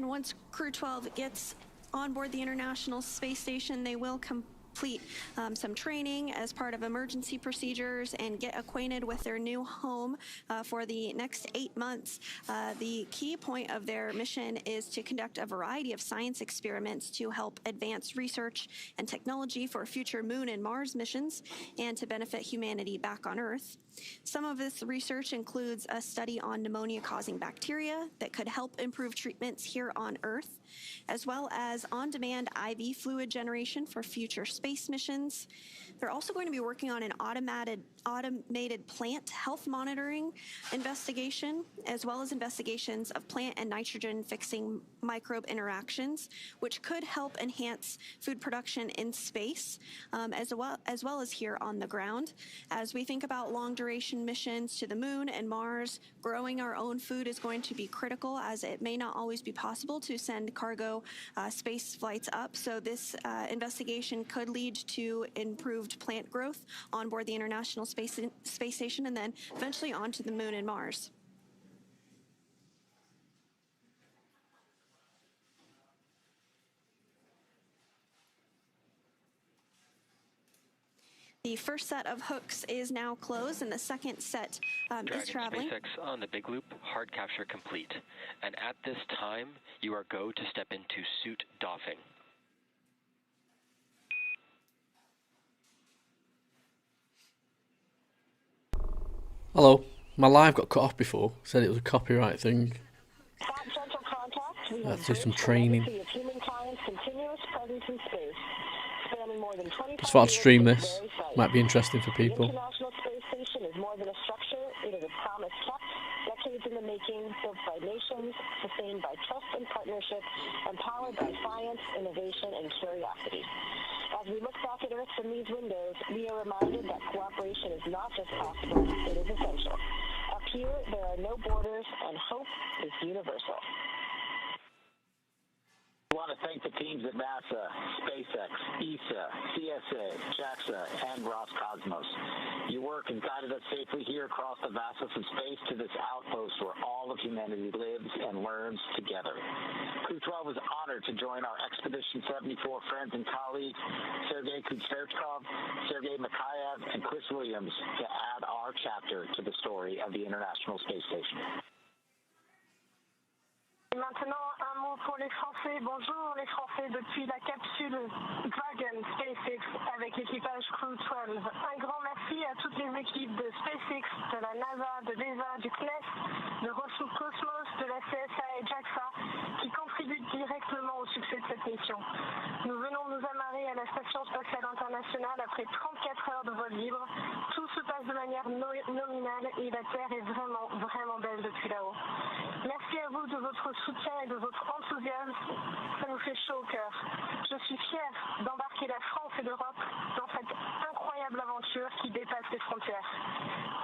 once Crew-12 gets on board the International Space Station, they will complete some training as part of emergency procedures and get acquainted with their new home for the next 8 months. The key point of their mission is to conduct a variety of science experiments to help advance research and technology for future Moon and Mars missions and to benefit humanity back on Earth. Some of this research includes a study on pneumonia-causing bacteria that could help improve treatments here on Earth, as well as on-demand IV fluid generation for future space missions. They're also going to be working on an automated plant health monitoring investigation, as well as investigations of plant and nitrogen-fixing microbe interactions, which could help enhance food production in space, as well as here on the ground. As we think about long-duration missions to the Moon and Mars, growing our own food is going to be critical, as it may not always be possible to send cargo space flights up. So this investigation could lead to improved plant growth on board the International Space Station and then eventually onto the Moon and Mars. The first set of hooks is now closed, and the second set is traveling. SpaceX on the big loop, hard capture complete. And at this time, you are go to step into suit doffing. Hello. My live got cut off before. Said it was a copyright thing. Let's do some training. Just thought I'd stream this. Might be interesting for people. The International Space Station is more than a structure. It is a promise kept, decades in the making, built by nations, sustained by trust and partnership, and powered by science, innovation, and curiosity. As we look back at Earth from these windows, we are reminded that cooperation is not just possible, it is essential. Up here, there are no borders, and hope is universal. I want to thank the teams at NASA, SpaceX, ESA, CSA, JAXA, and Roscosmos. Your work has guided us safely here across the vastness of space to this outpost where all of humanity lives and learns together. Crew-12 is honored to join our Expedition 74 friends and colleagues, Sergei Kuznetsov, Sergei Mikhaev, and Chris Williams, to add our chapter to the story of the International Space Station. Maintenant, un mot pour les Français. Bonjour les Français depuis la capsule Dragon SpaceX avec l'équipage Crew-12. Un grand merci à toutes les équipes de SpaceX, de la NASA, de l'ESA, du CNES, de Roscosmos, de la CSA et JAXA qui contribuent directement au succès de cette mission. Nous venons nous amarrer à la Station Spatiale Internationale après 34 heures de vol libre. Tout se passe de manière nominale et la Terre est vraiment, vraiment belle depuis là-haut. Merci à vous de votre soutien et de votre enthousiasme, ça nous fait chaud au cœur. Je suis fière d'embarquer la France et l'Europe dans cette incroyable aventure qui dépasse les frontières.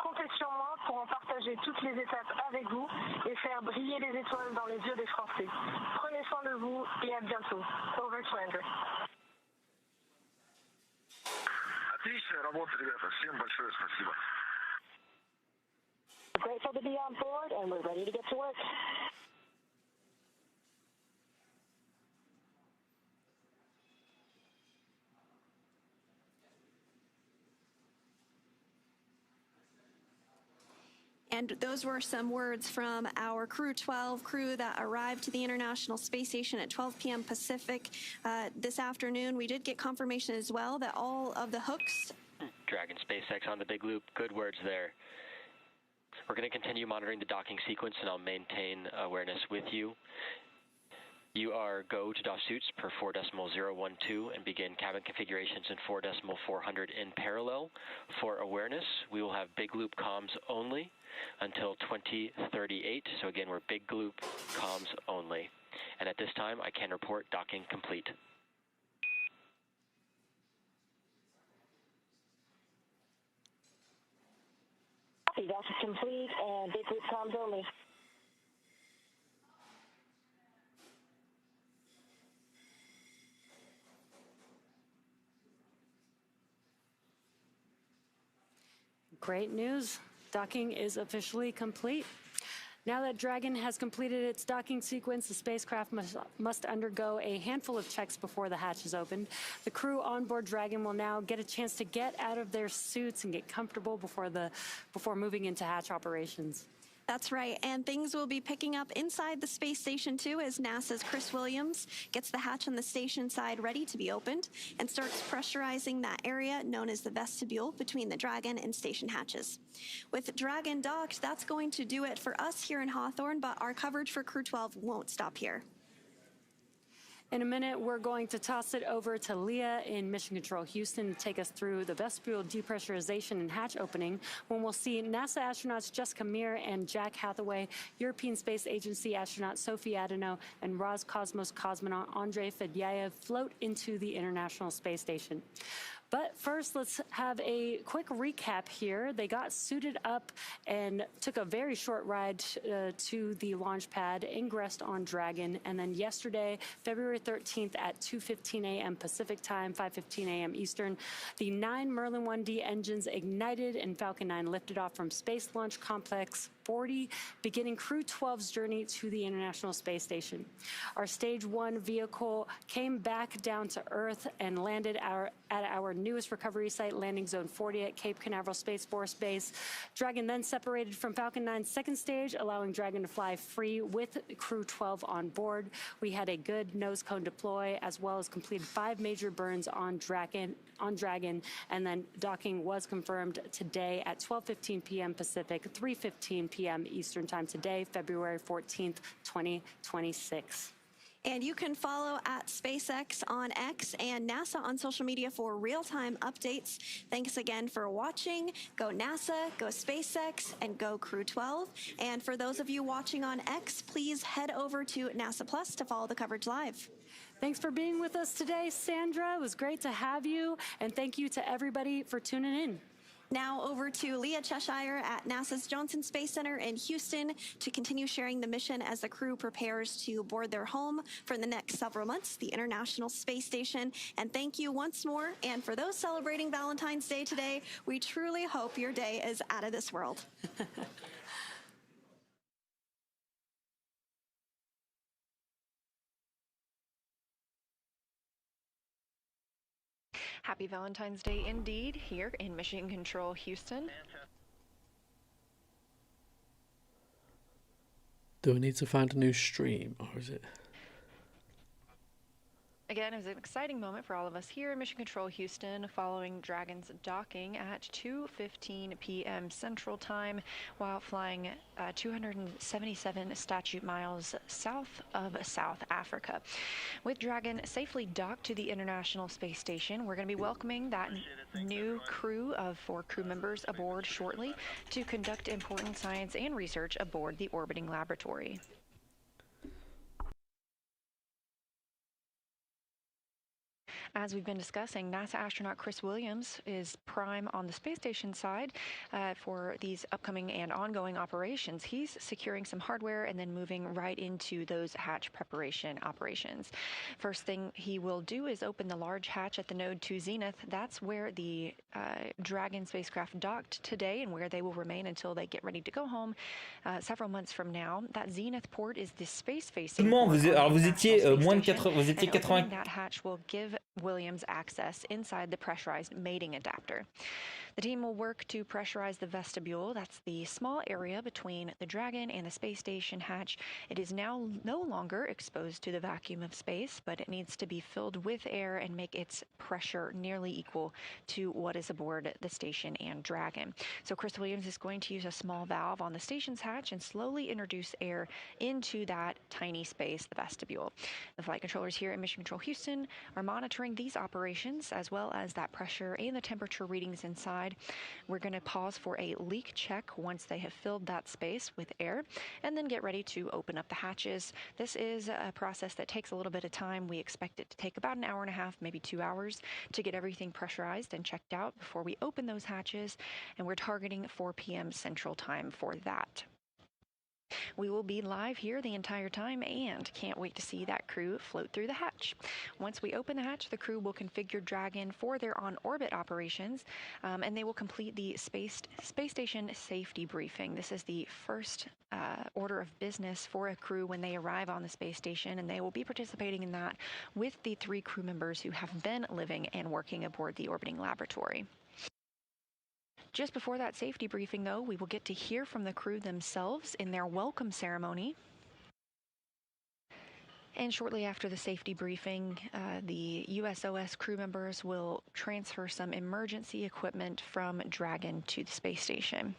Comptez sur moi pour en partager toutes les étapes avec vous et faire briller les étoiles dans les yeux des Français. Prenez soin de vous et à bientôt. Over to Andrew. Отличная работа, ребята. Всем большое спасибо. Grateful to be on board, and we're ready to get to work. And those were some words from our Crew-12 crew that arrived to the International Space Station at 12 p.m. Pacific this afternoon. We did get confirmation as well that all of the hooks... Dragon SpaceX on the big loop. Good words there. We're going to continue monitoring the docking sequence, and I'll maintain awareness with you. You are go to doff suits per 4.012 and begin cabin configurations in 4.400 in parallel. For awareness, we will have big loop comms only until 2038. So again, we're big loop comms only. And at this time, I can report docking complete. Copy, dock is complete and big loop comms only. Great news. Docking is officially complete. Now that Dragon has completed its docking sequence, the spacecraft must undergo a handful of checks before the hatch is opened. The crew on board Dragon will now get a chance to get out of their suits and get comfortable before moving into hatch operations. That's right, and things will be picking up inside the space station too as NASA's Chris Williams gets the hatch on the station side ready to be opened and starts pressurizing that area known as the vestibule between the Dragon and station hatches. With Dragon docked, that's going to do it for us here in Hawthorne, but our coverage for Crew-12 won't stop here. In a minute, we're going to toss it over to Leah in Mission Control Houston to take us through the vestibule depressurization and hatch opening, when we'll see NASA astronauts Jessica Meir and Jack Hathaway, European Space Agency astronaut Sophie Adano, and Roscosmos cosmonaut Andrei Fedyaev float into the International Space Station. But first, let's have a quick recap here. They got suited up and took a very short ride to the launch pad, ingressed on Dragon, and then yesterday, February 13th at 2:15 a.m. Pacific time, 5:15 a.m. Eastern, the 9 Merlin 1D engines ignited and Falcon 9 lifted off from Space Launch Complex 40, beginning Crew-12's journey to the International Space Station. Our Stage 1 vehicle came back down to Earth and landed at our newest recovery site, Landing Zone 40 at Cape Canaveral Space Force Base. Dragon then separated from Falcon 9's second stage, allowing Dragon to fly free with Crew-12 on board. We had a good nose cone deploy, as well as completed 5 major burns on Dragon, and then docking was confirmed today at 12:15 p.m. Pacific, 3:15 p.m. Eastern Time today, February 14th, 2026. And you can follow at SpaceX on X and NASA on social media for real-time updates. Thanks again for watching. Go NASA, go SpaceX, and go Crew-12. And for those of you watching on X, please head over to NASA Plus to follow the coverage live. Thanks for being with us today, Sandra. It was great to have you. And thank you to everybody for tuning in. Now over to Leah Cheshire at NASA's Johnson Space Center in Houston to continue sharing the mission as the crew prepares to board their home for the next several months, the International Space Station. And thank you once more. And for those celebrating Valentine's Day today, we truly hope your day is out of this world. Happy Valentine's Day indeed, here in Mission Control Houston. Do we need to find a new stream, or is it? Again, it was an exciting moment for all of us here in Mission Control Houston following Dragon's docking at 2:15 p.m. Central Time while flying 277 statute miles south of South Africa. With Dragon safely docked to the International Space Station, we're going to be welcoming that new crew of 4 crew members aboard shortly to conduct important science and research aboard the orbiting laboratory. As we've been discussing, NASA astronaut Chris Williams is prime on the space station side for these upcoming and ongoing operations. He's securing some hardware and then moving right into those hatch preparation operations. First thing he will do is open the large hatch at the Node 2 Zenith. That's where the Dragon spacecraft docked today and where they will remain until they get ready to go home several months from now. That Zenith port is the space-facing port. Vous étiez moins de 80, vous étiez 80. That hatch will give Williams access inside the pressurized mating adapter. The team will work to pressurize the vestibule. That's the small area between the Dragon and the space station hatch. It is now no longer exposed to the vacuum of space, but it needs to be filled with air and make its pressure nearly equal to what is aboard the station and Dragon. So Chris Williams is going to use a small valve on the station's hatch and slowly introduce air into that tiny space, the vestibule. The flight controllers here at Mission Control Houston are monitoring these operations as well as that pressure and the temperature readings inside. We're going to pause for a leak check once they have filled that space with air and then get ready to open up the hatches. This is a process that takes a little bit of time. We expect it to take about an hour and a half, maybe 2 hours to get everything pressurized and checked out before we open those hatches, and we're targeting 4 p.m. Central Time for that. We will be live here the entire time and can't wait to see that crew float through the hatch. Once we open the hatch, the crew will configure Dragon for their on-orbit operations, and they will complete the space station safety briefing. This is the first order of business for a crew when they arrive on the space station, and they will be participating in that with the 3 crew members who have been living and working aboard the orbiting laboratory. Just before that safety briefing, though, we will get to hear from the crew themselves in their welcome ceremony. And shortly after the safety briefing, the USOS crew members will transfer some emergency equipment from Dragon to the space station.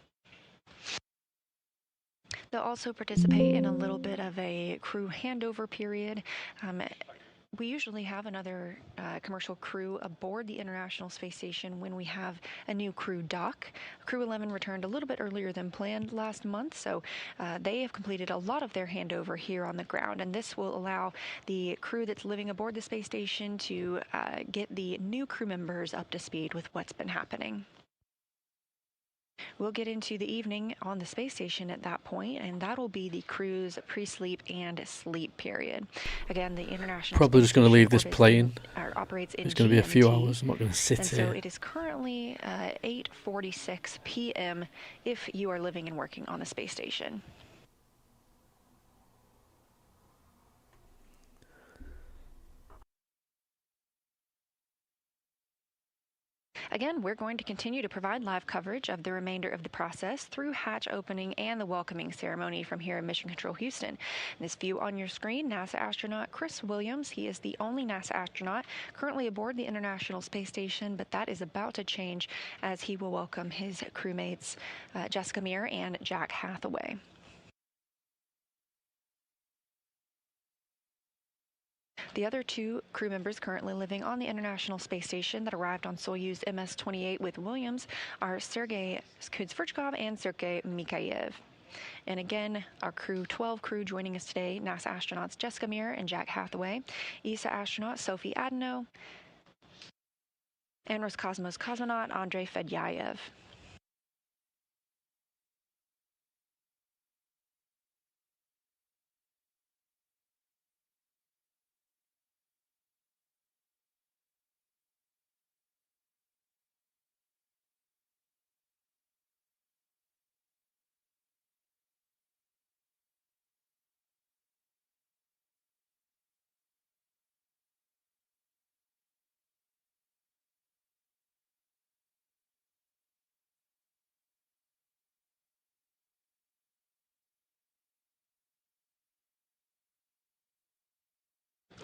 They'll also participate in a little bit of a crew handover period. We usually have another commercial crew aboard the International Space Station when we have a new crew dock. Crew 11 returned a little bit earlier than planned last month, so they have completed a lot of their handover here on the ground, and this will allow the crew that's living aboard the space station to get the new crew members up to speed with what's been happening. We'll get into the evening on the space station at that point, and that'll be the crew's pre-sleep and sleep period. Again, the International Probably Space just going to leave this Station playing. Operates in It's going to be a few GMT. hours. I'm not going to sit And here. so it is currently 8:46 p.m. if you are living and working on the space station. Again, we're going to continue to provide live coverage of the remainder of the process through hatch opening and the welcoming ceremony from here in Mission Control Houston. This view on your screen, NASA astronaut Chris Williams. He is the only NASA astronaut currently aboard the International Space Station, but that is about to change as he will welcome his crewmates Jessica Meir and Jack Hathaway. The other 2 crew members currently living on the International Space Station that arrived on Soyuz MS-28 with Williams are Sergei Kudzverchkov and Sergei Mikhaev. And again, our Crew 12 crew joining us today, NASA astronauts Jessica Meir and Jack Hathaway, ESA astronaut Sophie Adano, and Roscosmos cosmonaut Andrei Fedyaev.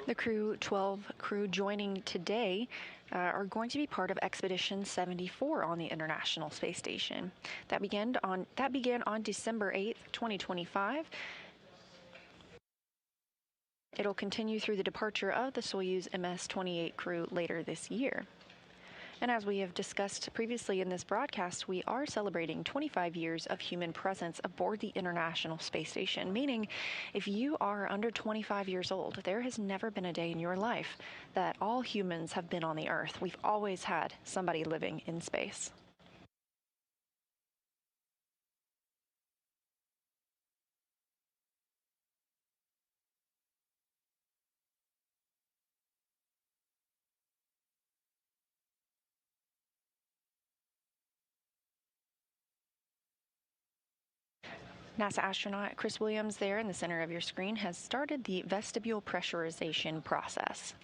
The Crew 12 crew joining today are going to be part of Expedition 74 on the International Space Station. That began on December 8th, 2025. It'll continue through the departure of the Soyuz MS-28 crew later this year. And as we have discussed previously in this broadcast, we are celebrating 25 years of human presence aboard the International Space Station, meaning if you are under 25 years old, there has never been a day in your life that all humans have been on the Earth. We've always had somebody living in space. NASA astronaut Chris Williams there in the center of your screen has started the vestibule pressurization process.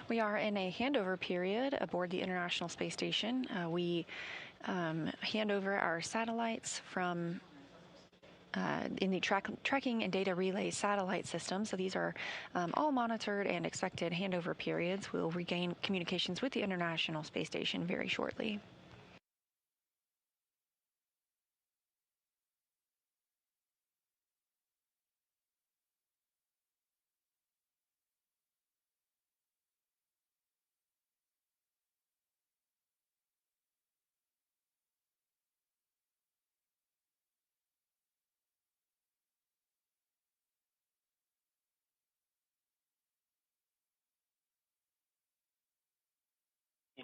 We are in a handover period aboard the International Space Station. We hand over our satellites from in the tracking and data relay satellite system. So these are all monitored and expected handover periods. We'll regain communications with the International Space Station very shortly.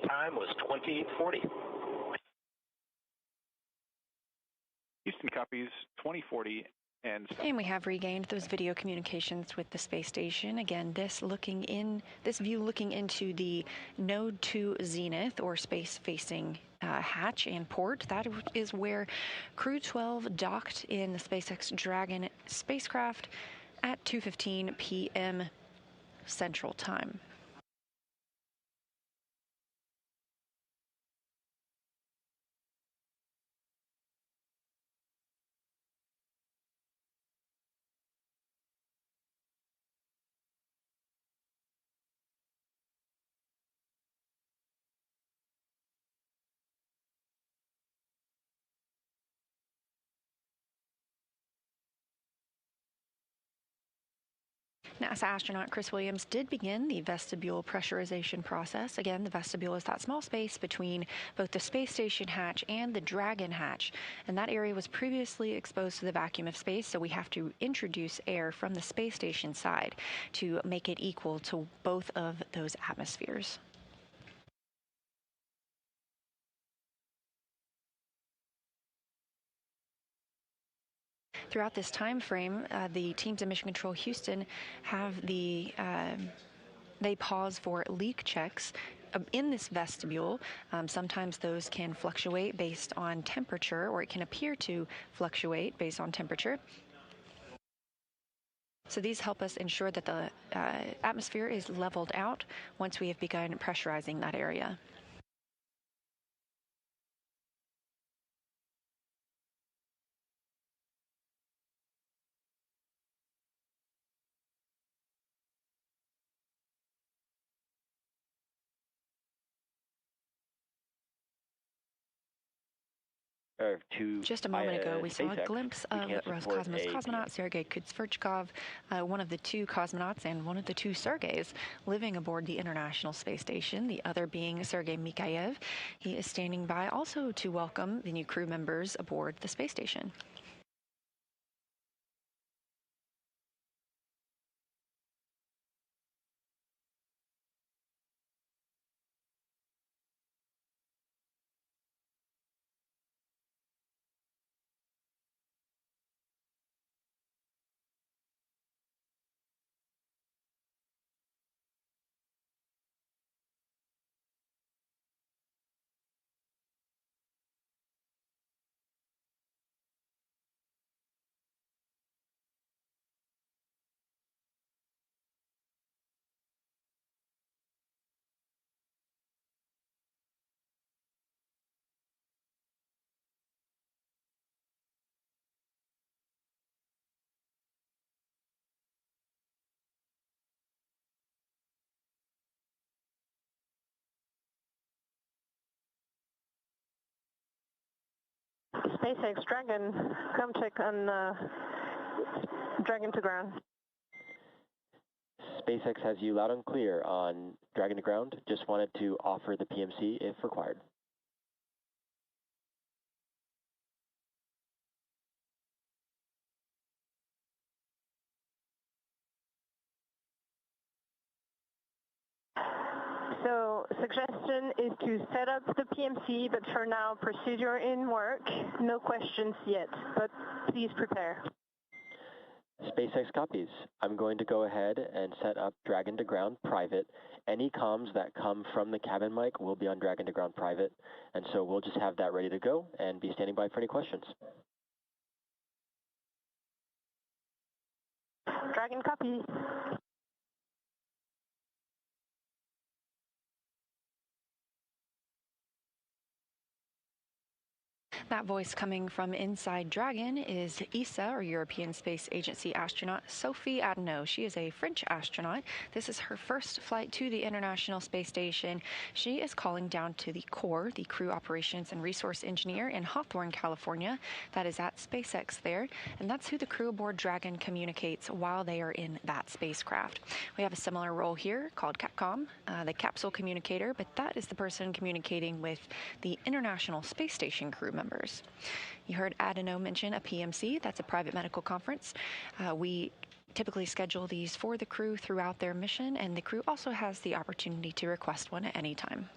Time was 2040. Houston copies 2040 and we have regained those video communications with the space station. Again, this view looking into the Node 2 Zenith or space-facing hatch and port. That is where Crew-12 docked in the SpaceX Dragon spacecraft at 2:15 p.m. Central Time. NASA astronaut Chris Williams did begin the vestibule pressurization process. Again, the vestibule is that small space between both the space station hatch and the Dragon hatch. And that area was previously exposed to the vacuum of space, so we have to introduce air from the space station side to make it equal to both of those atmospheres. Throughout this time frame, the teams in Mission Control Houston have they pause for leak checks in this vestibule. Sometimes those can fluctuate based on temperature, or it can appear to fluctuate based on temperature. So these help us ensure that the atmosphere is leveled out once we have begun pressurizing that area. Just a moment ago, we saw a glimpse of Roscosmos cosmonaut Sergei Kutsverchkov, one of the two cosmonauts and one of the two Sergeys living aboard the International Space Station, the other being Sergei Mikhaev. He is standing by also to welcome the new crew members aboard the space station. SpaceX Dragon, come check on Dragon to ground. SpaceX has you loud and clear on Dragon to ground. Just wanted to offer the PMC if required. So suggestion is to set up the PMC, but for now, procedure in work. No questions yet, but please prepare. SpaceX copies. I'm going to go ahead and set up Dragon to ground private. Any comms that come from the cabin mic will be on Dragon to ground private, and so we'll just have that ready to go and be standing by for any questions. Dragon copy. That voice coming from inside Dragon is ESA, or European Space Agency astronaut Sophie Adenau. She is a French astronaut. This is her first flight to the International Space Station. She is calling down to the core, the crew operations and resource engineer in Hawthorne, California. That is at SpaceX there, and that's who the crew aboard Dragon communicates while they are in that spacecraft. We have a similar role here called CAPCOM, the capsule communicator, but that is the person communicating with the International Space Station crew members. You heard Adenau mention a PMC, that's a private medical conference. We typically schedule these for the crew throughout their mission, and the crew also has the opportunity to request one at any time.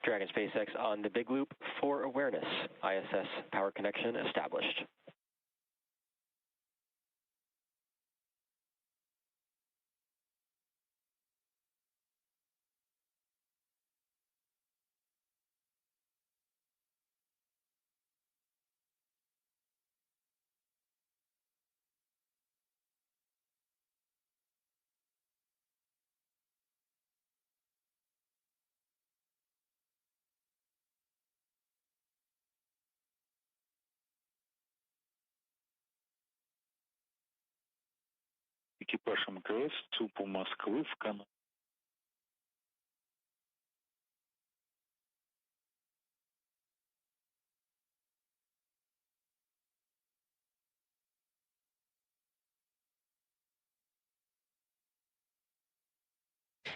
Dragon SpaceX on the big loop for awareness. ISS power connection established. Экипаж МКС ЦУПу Москвы в Канаде.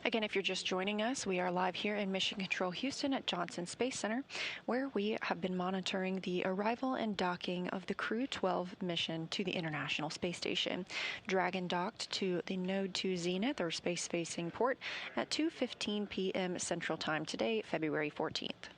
Again, if you're just joining us, we are live here in Mission Control Houston at Johnson Space Center, where we have been monitoring the arrival and docking of the Crew-12 mission to the International Space Station. Dragon docked to the Node 2 Zenith, or space-facing port, at 2:15 p.m. Central Time today, February 14th.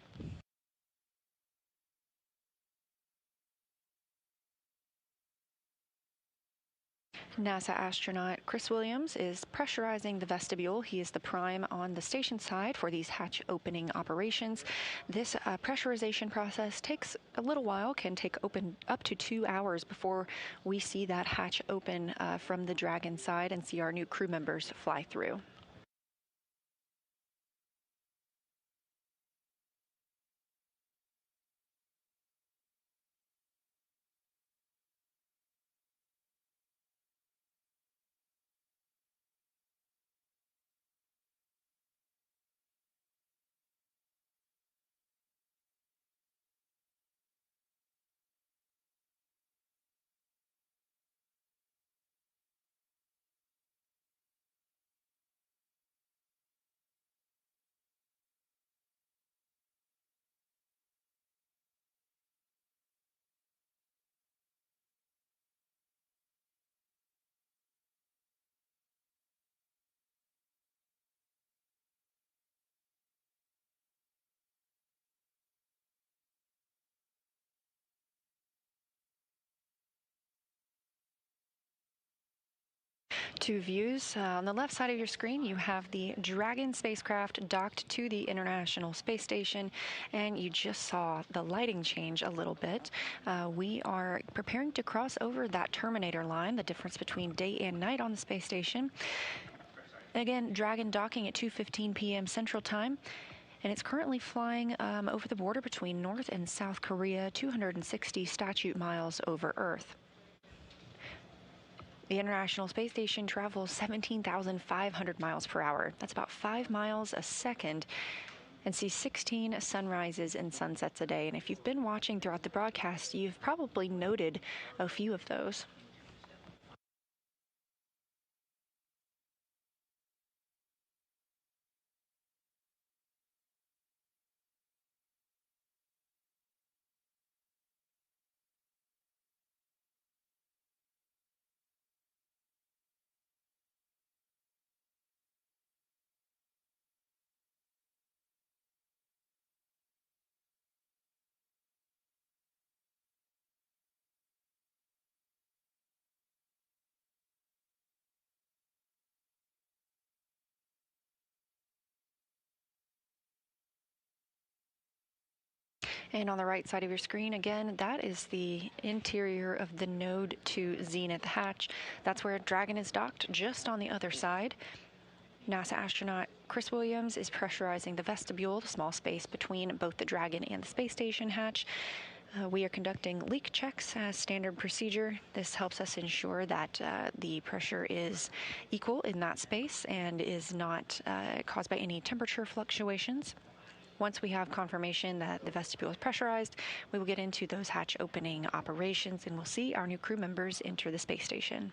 NASA astronaut Chris Williams is pressurizing the vestibule. He is the prime on the station side for these hatch opening operations. This pressurization process takes a little while, can take up to 2 hours before we see that hatch open from the Dragon side and see our new crew members fly through. Two views. On the left side of your screen, you have the Dragon spacecraft docked to the International Space Station, and you just saw the lighting change a little bit. We are preparing to cross over that Terminator line, the difference between day and night on the space station. Again, Dragon docking at 2:15 p.m. Central Time. And it's currently flying over the border between North and South Korea, 260 statute miles over Earth. The International Space Station travels 17,500 miles per hour. That's about 5 miles a second, and sees 16 sunrises and sunsets a day. And if you've been watching throughout the broadcast, you've probably noted a few of those. And on the right side of your screen, again, that is the interior of the Node 2 Zenith hatch. That's where Dragon is docked, just on the other side. NASA astronaut Chris Williams is pressurizing the vestibule, the small space between both the Dragon and the space station hatch. We are conducting leak checks as standard procedure. This helps us ensure that the pressure is equal in that space and is not caused by any temperature fluctuations. Once we have confirmation that the vestibule is pressurized, we will get into those hatch opening operations, and we'll see our new crew members enter the space station.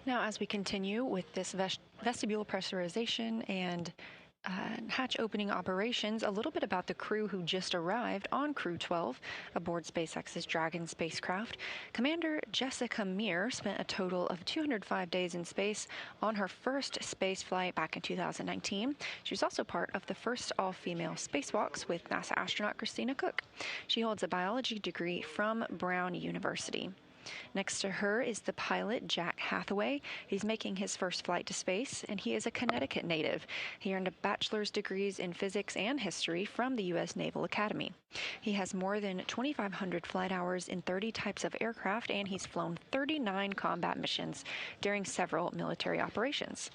Now, as we continue with this vestibule pressurization and hatch opening operations, a little bit about the crew who just arrived on Crew-12 aboard SpaceX's Dragon spacecraft. Commander Jessica Meir spent a total of 205 days in space on her first space flight back in 2019. She was also part of the first all-female spacewalks with NASA astronaut Christina Cook. She holds a biology degree from Brown University. Next to her is the pilot, Jack Hathaway. He's making his first flight to space, and he is a Connecticut native. He earned a bachelor's degrees in physics and history from the U.S. Naval Academy. He has more than 2,500 flight hours in 30 types of aircraft, and he's flown 39 combat missions during several military operations.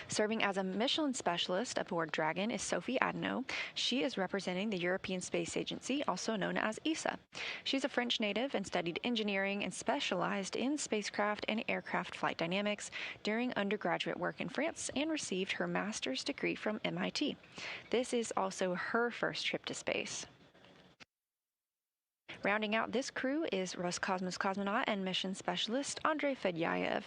Serving as a Michelin specialist aboard Dragon is Sophie Adeno. She is representing the European Space Agency, also known as ESA. She's a French native and studied engineering and specialized in spacecraft and aircraft flight dynamics during undergraduate work in France and received her master's degree from MIT. This is also her first trip to space. Rounding out this crew is Roscosmos cosmonaut and mission specialist Andrei Fedyaev.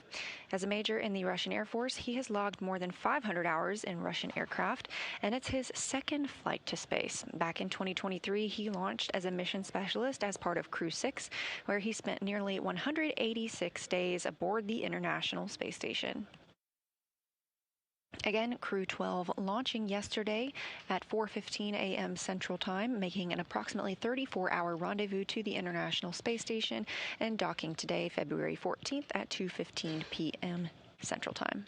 As a major in the Russian Air Force, he has logged more than 500 hours in Russian aircraft, and it's his second flight to space. Back in 2023, he launched as a mission specialist as part of Crew-6, where he spent nearly 186 days aboard the International Space Station. Again, Crew-12 launching yesterday at 4:15 a.m. Central Time, making an approximately 34-hour rendezvous to the International Space Station and docking today, February 14th at 2:15 p.m. Central Time.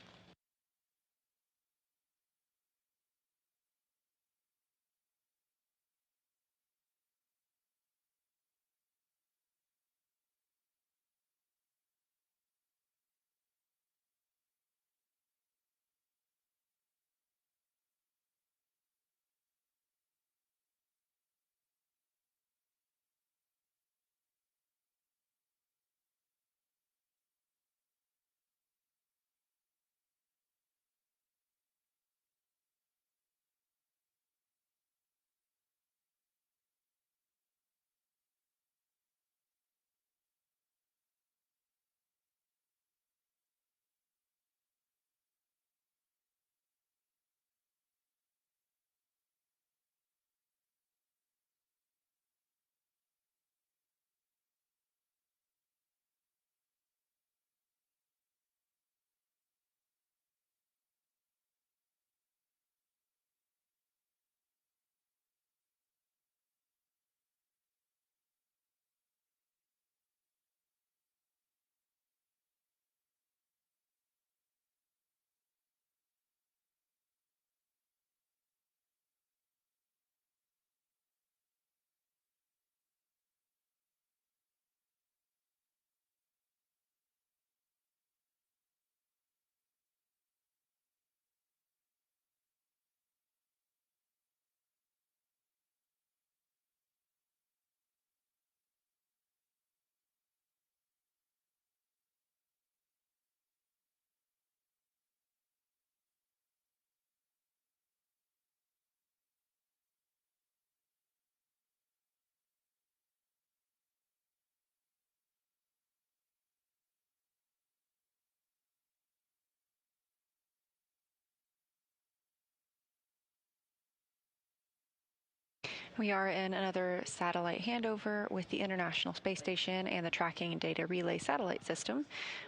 We are in another satellite handover with the International Space Station and the Tracking and Data Relay Satellite System.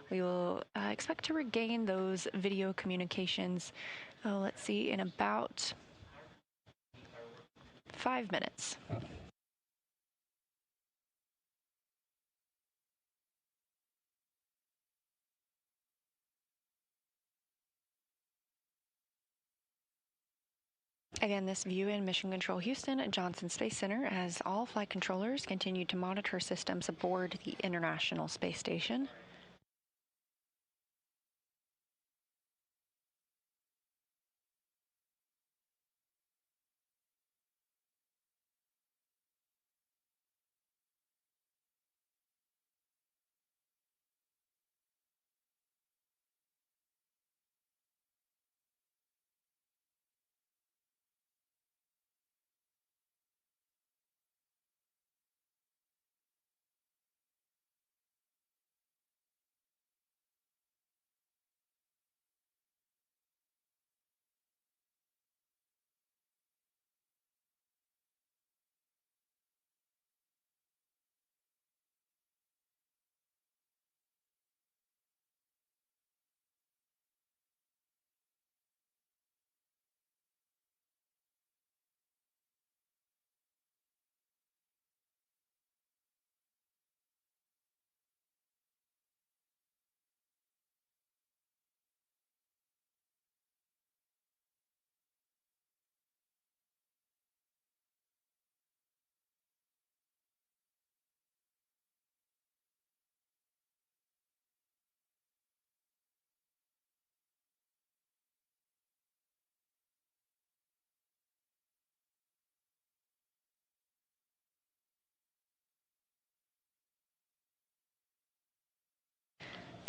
We will expect to regain those video communications, let's see, in about 5 minutes. Again, this view in Mission Control Houston at Johnson Space Center as all flight controllers continue to monitor systems aboard the International Space Station.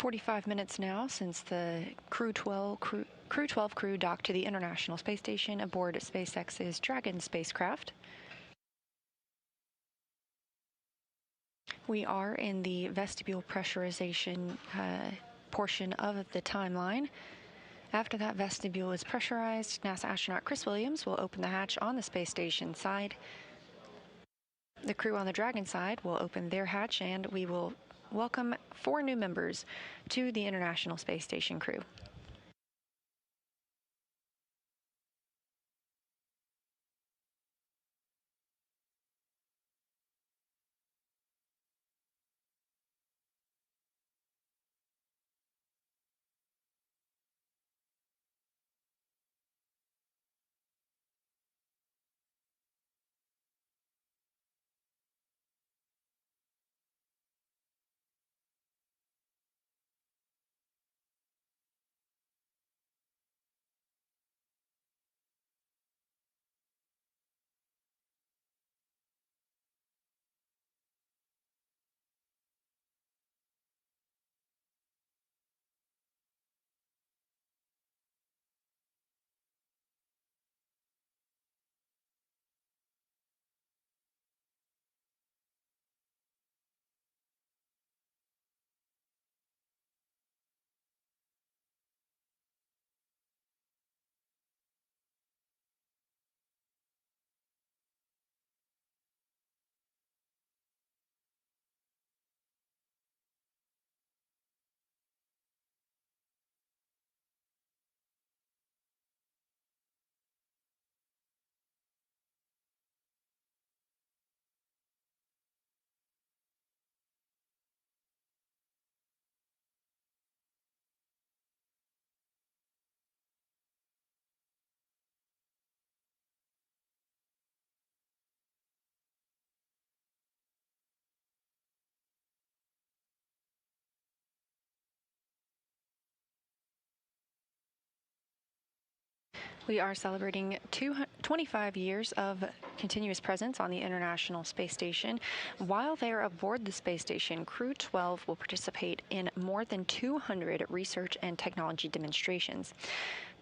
45 minutes now since the Crew-12 crew docked to the International Space Station aboard SpaceX's Dragon spacecraft. We are in the vestibule pressurization portion of the timeline. After that vestibule is pressurized, NASA astronaut Chris Williams will open the hatch on the space station side. The crew on the Dragon side will open their hatch, and we will welcome 4 new members to the International Space Station crew. We are celebrating 25 years of continuous presence on the International Space Station. While they are aboard the space station, Crew-12 will participate in more than 200 research and technology demonstrations.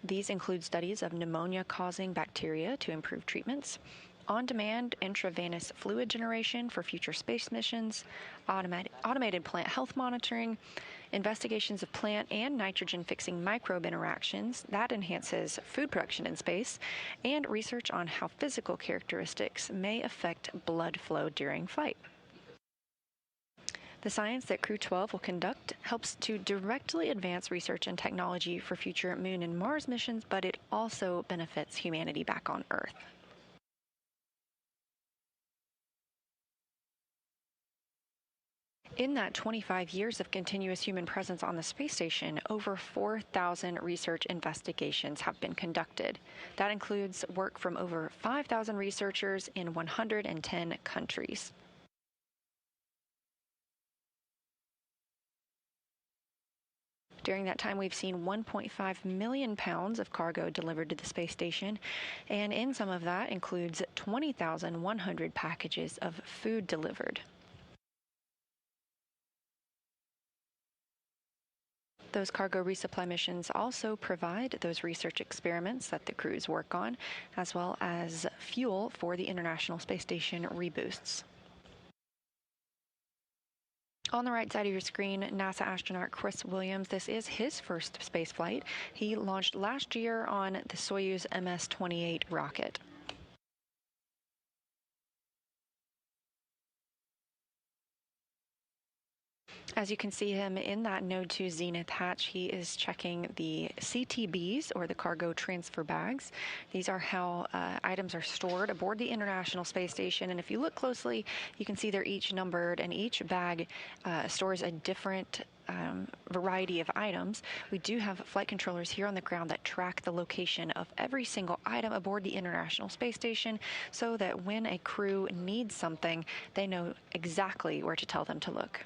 These include studies of pneumonia-causing bacteria to improve treatments, on-demand intravenous fluid generation for future space missions, automated plant health monitoring, investigations of plant and nitrogen-fixing microbe interactions that enhances food production in space, and research on how physical characteristics may affect blood flow during flight. The science that Crew-12 will conduct helps to directly advance research and technology for future Moon and Mars missions, but it also benefits humanity back on Earth. In that 25 years of continuous human presence on the space station, over 4,000 research investigations have been conducted. That includes work from over 5,000 researchers in 110 countries. During that time, we've seen 1.5 million pounds of cargo delivered to the space station, and in some of that includes 20,100 packages of food delivered. Those cargo resupply missions also provide those research experiments that the crews work on, as well as fuel for the International Space Station reboosts. On the right side of your screen, NASA astronaut Chris Williams. This is his first space flight. He launched last year on the Soyuz MS-28 rocket. As you can see him in that Node 2 Zenith hatch, he is checking the CTBs, or the cargo transfer bags. These are how items are stored aboard the International Space Station, and if you look closely, you can see they're each numbered, and each bag stores a different variety of items. We do have flight controllers here on the ground that track the location of every single item aboard the International Space Station, so that when a crew needs something, they know exactly where to tell them to look.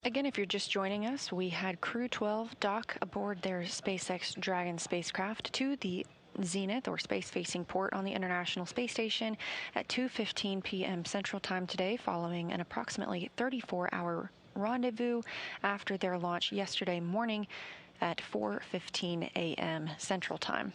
Again, if you're just joining us, we had Crew-12 dock aboard their SpaceX Dragon spacecraft to the zenith or space-facing port on the International Space Station at 2:15 p.m. Central Time today, following an approximately 34-hour rendezvous after their launch yesterday morning at 4:15 a.m. Central Time.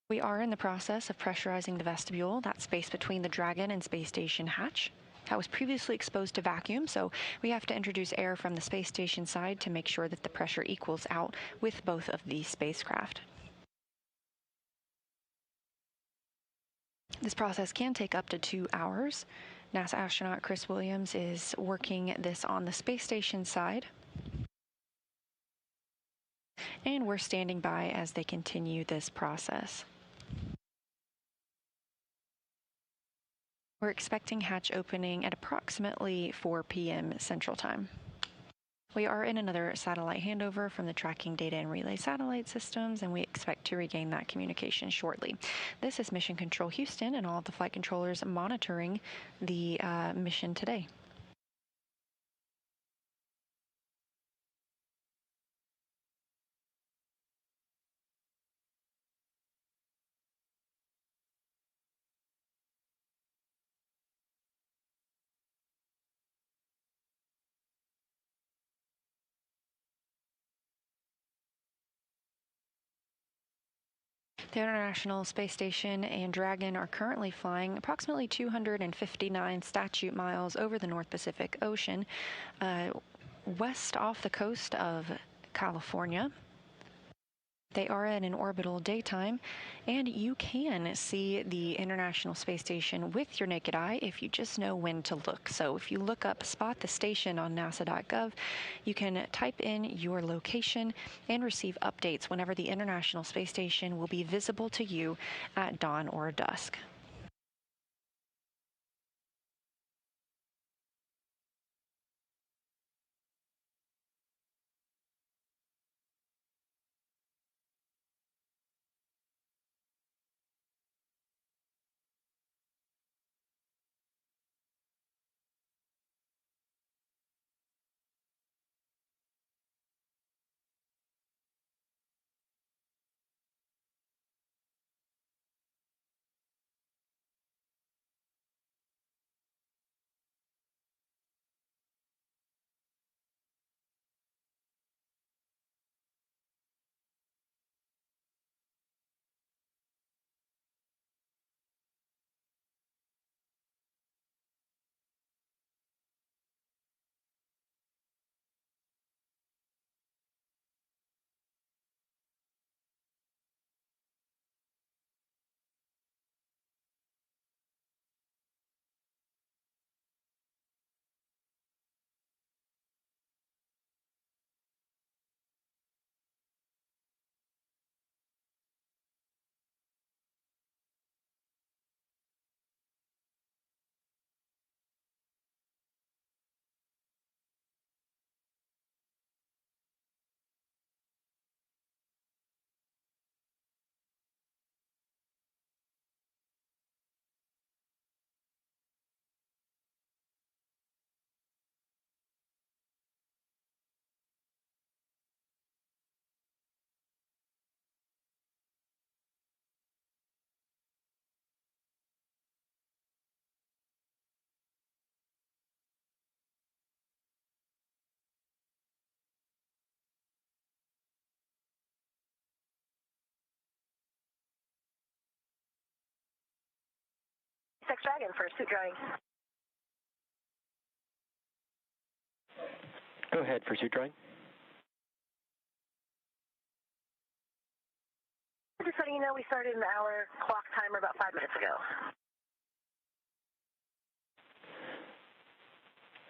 We are in the process of pressurizing the vestibule, that space between the Dragon and space station hatch. That was previously exposed to vacuum, so we have to introduce air from the space station side to make sure that the pressure equals out with both of these spacecraft. This process can take up to 2 hours. NASA astronaut Chris Williams is working this on the space station side. And we're standing by as they continue this process. We're expecting hatch opening at approximately 4 p.m. Central Time. We are in another satellite handover from the tracking data and relay satellite systems, and we expect to regain that communication shortly. This is Mission Control Houston and all of the flight controllers monitoring the mission today. The International Space Station and Dragon are currently flying approximately 259 statute miles over the North Pacific Ocean, west off the coast of California. They are at an orbital daytime, and you can see the International Space Station with your naked eye if you just know when to look. So if you look up Spot the Station on nasa.gov, you can type in your location and receive updates whenever the International Space Station will be visible to you at dawn or dusk. SpaceX Dragon for suit drying. Go ahead for suit drawing. Just letting you know we started an hour clock timer about 5 minutes ago.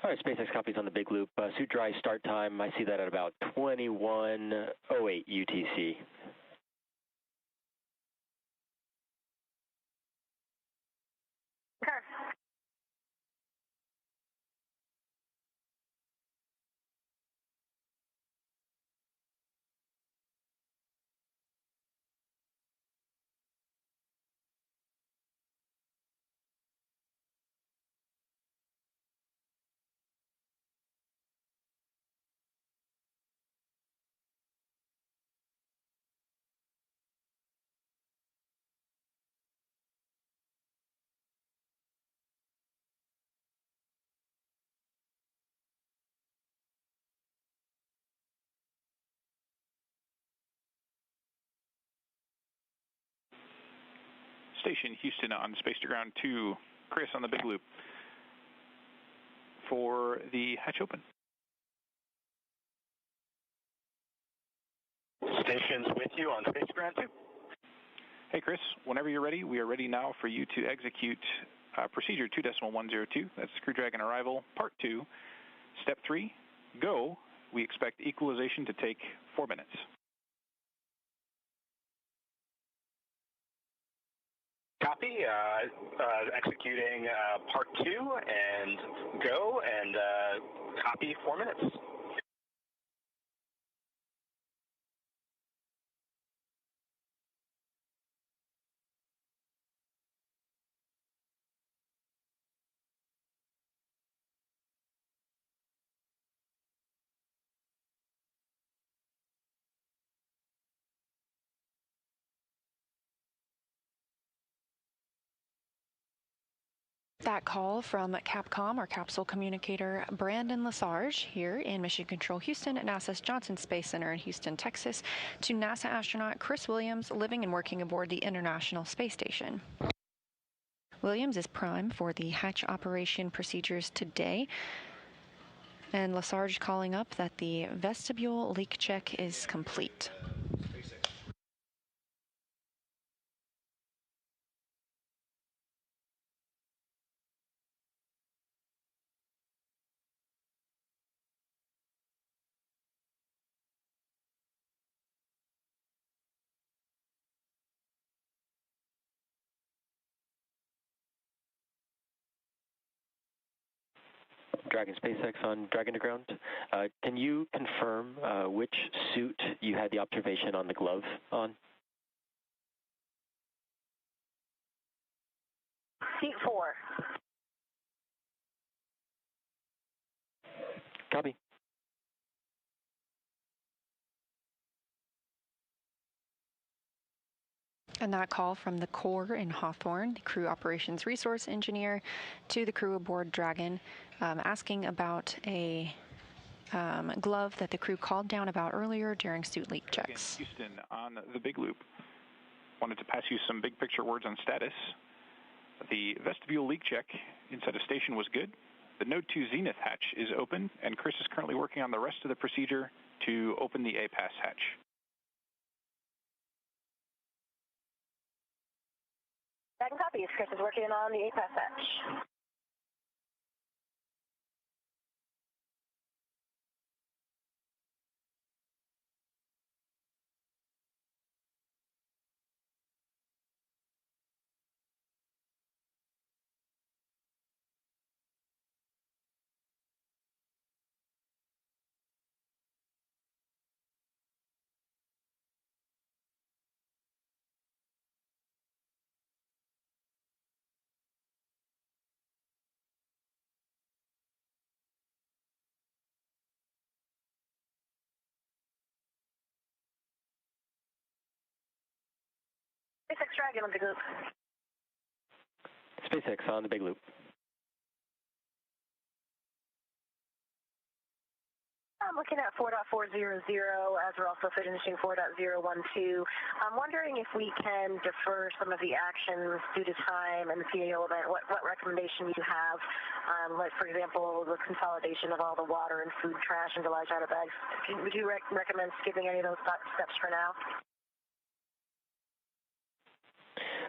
All right, SpaceX copies on the big loop. Suit dry start time, I see that at about 21:08 UTC. Okay. station, Houston on space-to-ground 2. Chris on the big loop for the hatch open. Station's with you on space-to-ground 2. Hey, Chris, whenever you're ready, we are ready now for you to execute procedure 2.102. That's Crew Dragon arrival, part 2, step 3, go. We expect equalization to take 4 minutes. Copy. Executing part 2 and go, and copy 4 minutes. That call from Capcom, our capsule communicator Brandon Lesarge, here in Mission Control Houston at NASA's Johnson Space Center in Houston, Texas, to NASA astronaut Chris Williams, living and working aboard the International Space Station. Williams is prime for the hatch operation procedures today, and Lesarge calling up that the vestibule leak check is complete. Dragon SpaceX on Dragon to ground. Can you confirm which suit you had the observation on the glove on? Seat 4. Copy. And that call from the Corps in Hawthorne, the crew operations resource engineer, to the crew aboard Dragon, asking about a glove that the crew called down about earlier during suit leak checks. Houston on the big loop. Wanted to pass you some big picture words on status. The vestibule leak check inside of station was good. The Node 2 Zenith hatch is open, and Chris is currently working on the rest of the procedure to open the APAS hatch. Dragon copies. Chris is working on the APAS hatch. SpaceX Dragon on the group. SpaceX on the big loop. I'm looking at 4.400 as we're also finishing 4.012. I'm wondering if we can defer some of the actions due to time and the CAO event. What recommendation you have, like for example, the consolidation of all the water and food trash into large outer bags. Would you recommend skipping any of those steps for now?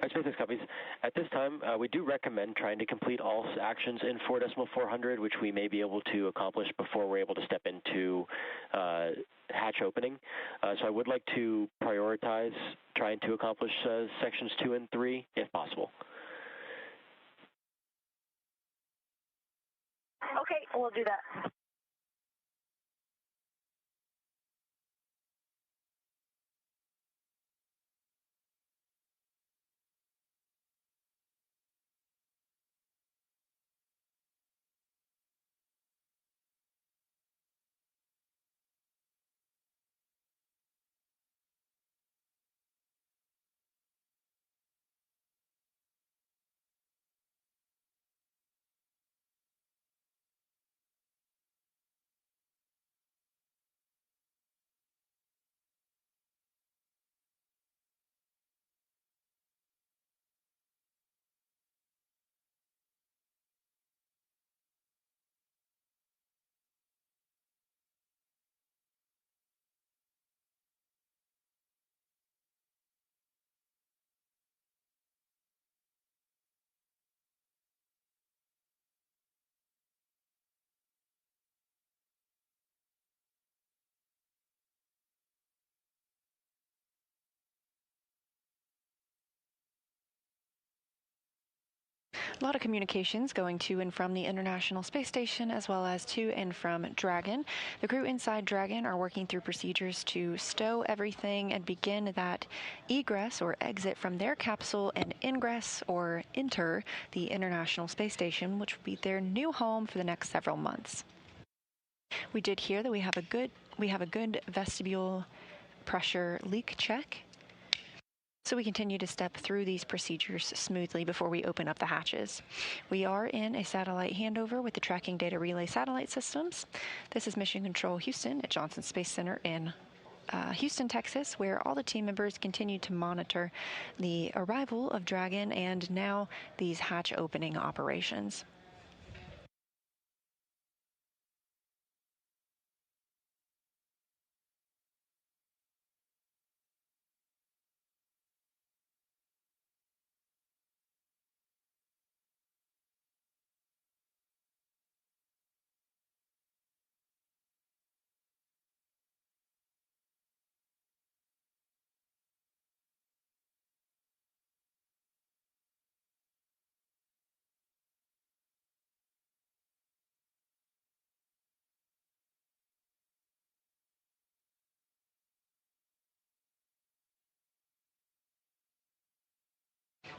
SpaceX copies. At this time, we do recommend trying to complete all actions in 4.400, which we may be able to accomplish before we're able to step into hatch opening. So I would like to prioritize trying to accomplish sections 2 and 3, if possible. Okay, we'll do that. A lot of communications going to and from the International Space Station as well as to and from Dragon. The crew inside Dragon are working through procedures to stow everything and begin that egress or exit from their capsule and ingress or enter the International Space Station, which will be their new home for the next several months. We did hear that we have a good vestibule pressure leak check. So we continue to step through these procedures smoothly before we open up the hatches. We are in a satellite handover with the Tracking Data Relay satellite systems. This is Mission Control Houston at Johnson Space Center in Houston, Texas, where all the team members continue to monitor the arrival of Dragon and now these hatch opening operations.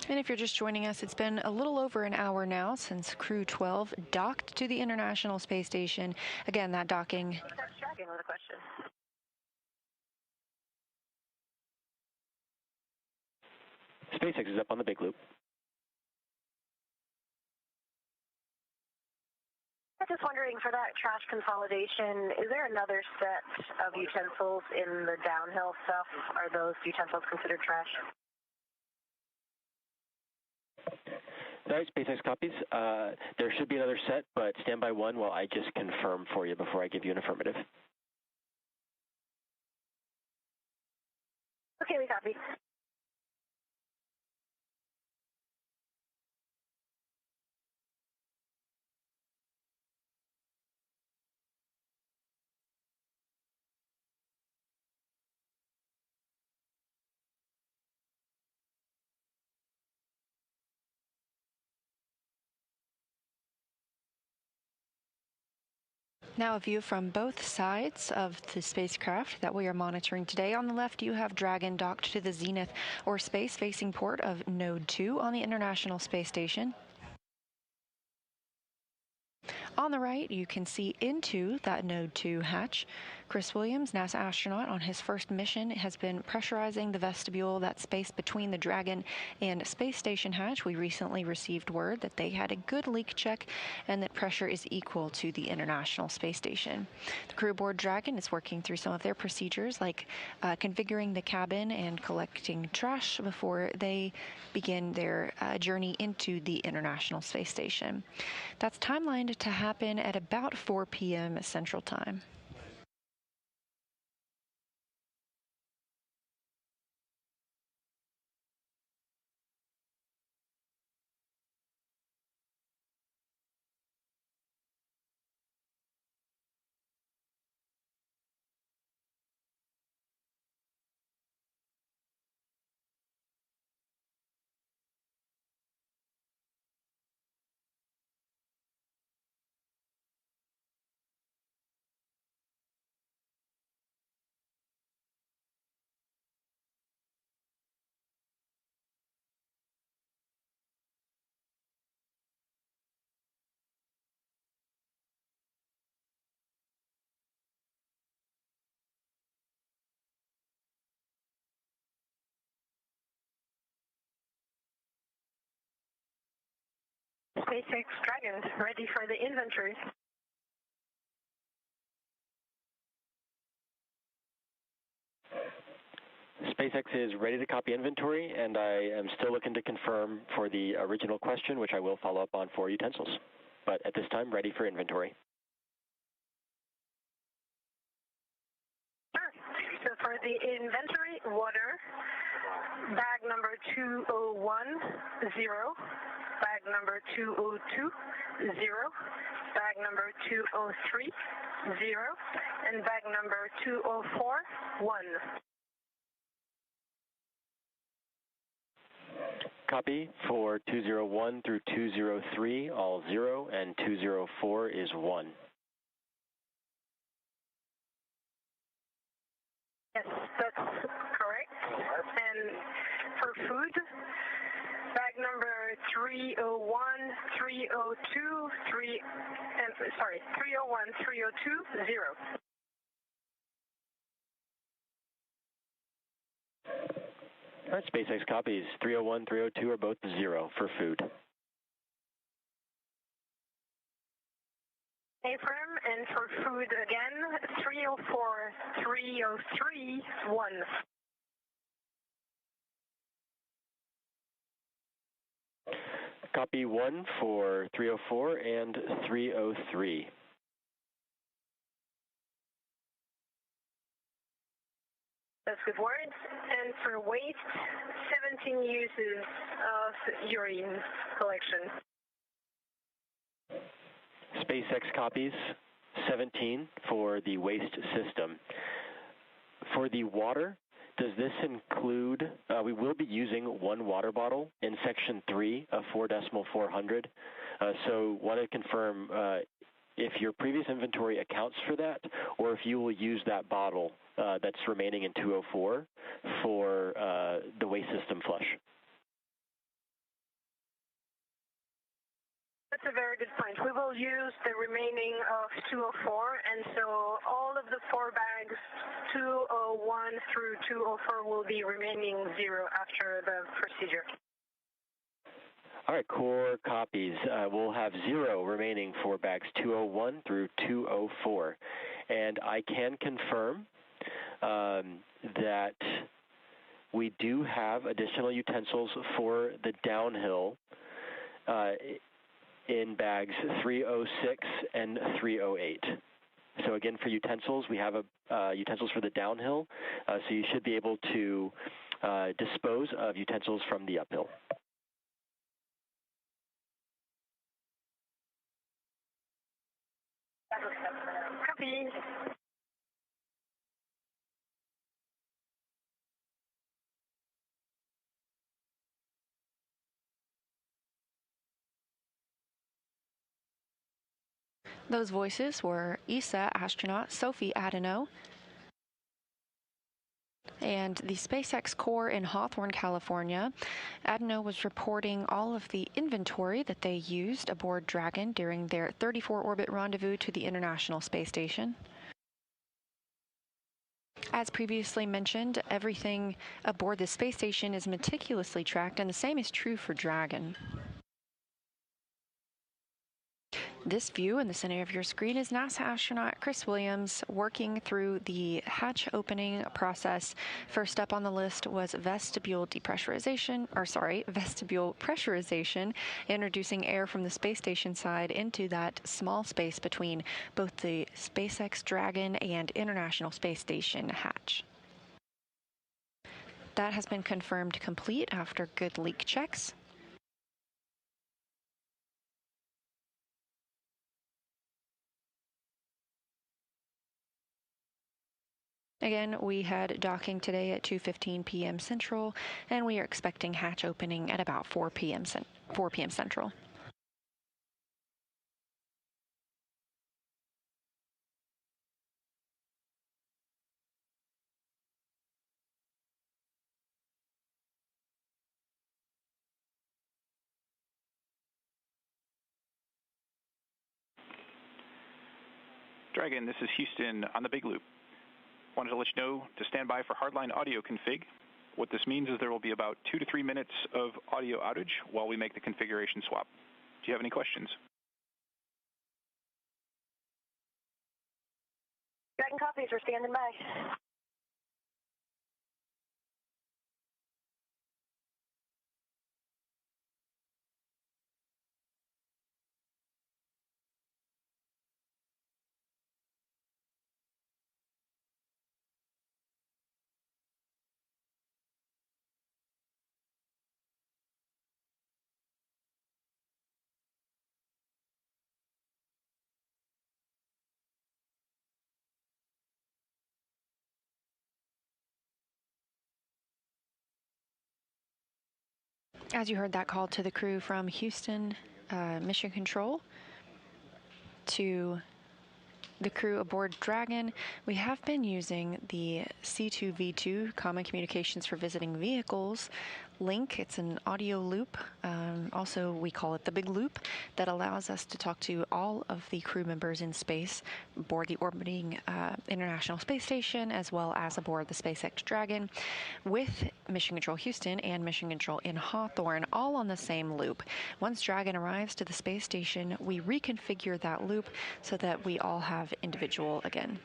And if you're just joining us, it's been a little over an hour now since Crew-12 docked to the International Space Station. Again, that docking. Dragon with a question. SpaceX is up on the big loop. I'm just wondering, for that trash consolidation, is there another set of utensils in the downhill stuff? Are those utensils considered trash? All right, SpaceX copies. There should be another set, but stand by one while I just confirm for you before I give you an affirmative. Okay, we copy. Now a view from both sides of the spacecraft that we are monitoring today. On the left, you have Dragon docked to the zenith or space-facing port of Node 2 on the International Space Station. On the right, you can see into that Node 2 hatch. Chris Williams, NASA astronaut on his first mission, has been pressurizing the vestibule, that space between the Dragon and Space Station hatch. We recently received word that they had a good leak check and that pressure is equal to the International Space Station. The crew aboard Dragon is working through some of their procedures, like configuring the cabin and collecting trash before they begin their journey into the International Space Station. That's timelined to happen at about 4 p.m. Central Time. SpaceX Dragon, ready for the inventory. SpaceX is ready to copy inventory, and I am still looking to confirm for the original question, which I will follow up on for utensils. But at this time, ready for inventory. Sure. So for the inventory, water, bag number 2010, bag number 202, 0, bag number 203, 0, and bag number 204, 1. copy for 201 through 203, all 0, and 204 is 1. Yes, that's correct. And for food, bag number 301, 302, 301, 302, 0. All right, SpaceX copies. 301, 302 are both 0 for food. Affirm, and for food again, 304, 303, 1. Copy 1 for 304 and 303. That's good words. And for waste, 17 uses of urine collection. SpaceX copies 17 for the waste system. For the water, does this include, we will be using 1 water bottle in section 3 of 4.400. So want to confirm if your previous inventory accounts for that, or if you will use that bottle that's remaining in 204 for the waste system flush. That's a very good point. We will use the remaining of 204, and so all of the 4 bags, 201 through 204, will be remaining 0 after the procedure. All right, core copies. We'll have 0 remaining for bags 201 through 204. And I can confirm that we do have additional utensils for the downhill in bags 306 and 308. So again, for utensils, we have utensils for the downhill, so you should be able to dispose of utensils from the uphill. Copy. Those voices were ESA astronaut Sophie Adeno and the SpaceX core in Hawthorne, California. Adeno was reporting all of the inventory that they used aboard Dragon during their 34-orbit rendezvous to the International Space Station. As previously mentioned, everything aboard the space station is meticulously tracked, and the same is true for Dragon. This view in the center of your screen is NASA astronaut Chris Williams working through the hatch opening process. First up on the list was vestibule pressurization, introducing air from the space station side into that small space between both the SpaceX Dragon and International Space Station hatch. That has been confirmed complete after good leak checks. Again, we had docking today at 2:15 p.m. Central, and we are expecting hatch opening at about 4 p.m. Central. Dragon, this is Houston on the Big Loop. Wanted to let you know to stand by for hardline audio config. What this means is there will be about 2 to 3 minutes of audio outage while we make the configuration swap. Do you have any questions? Dragon copies, we're standing by. As you heard that call to the crew from Houston, Mission Control, to the crew aboard Dragon, we have been using the C2V2 Common Communications for Visiting Vehicles link. It's an audio loop. Also, we call it the Big Loop, that allows us to talk to all of the crew members in space aboard the orbiting International Space Station, as well as aboard the SpaceX Dragon, with Mission Control Houston and Mission Control in Hawthorne, all on the same loop. Once Dragon arrives to the space station, we reconfigure that loop so that we all have individual again.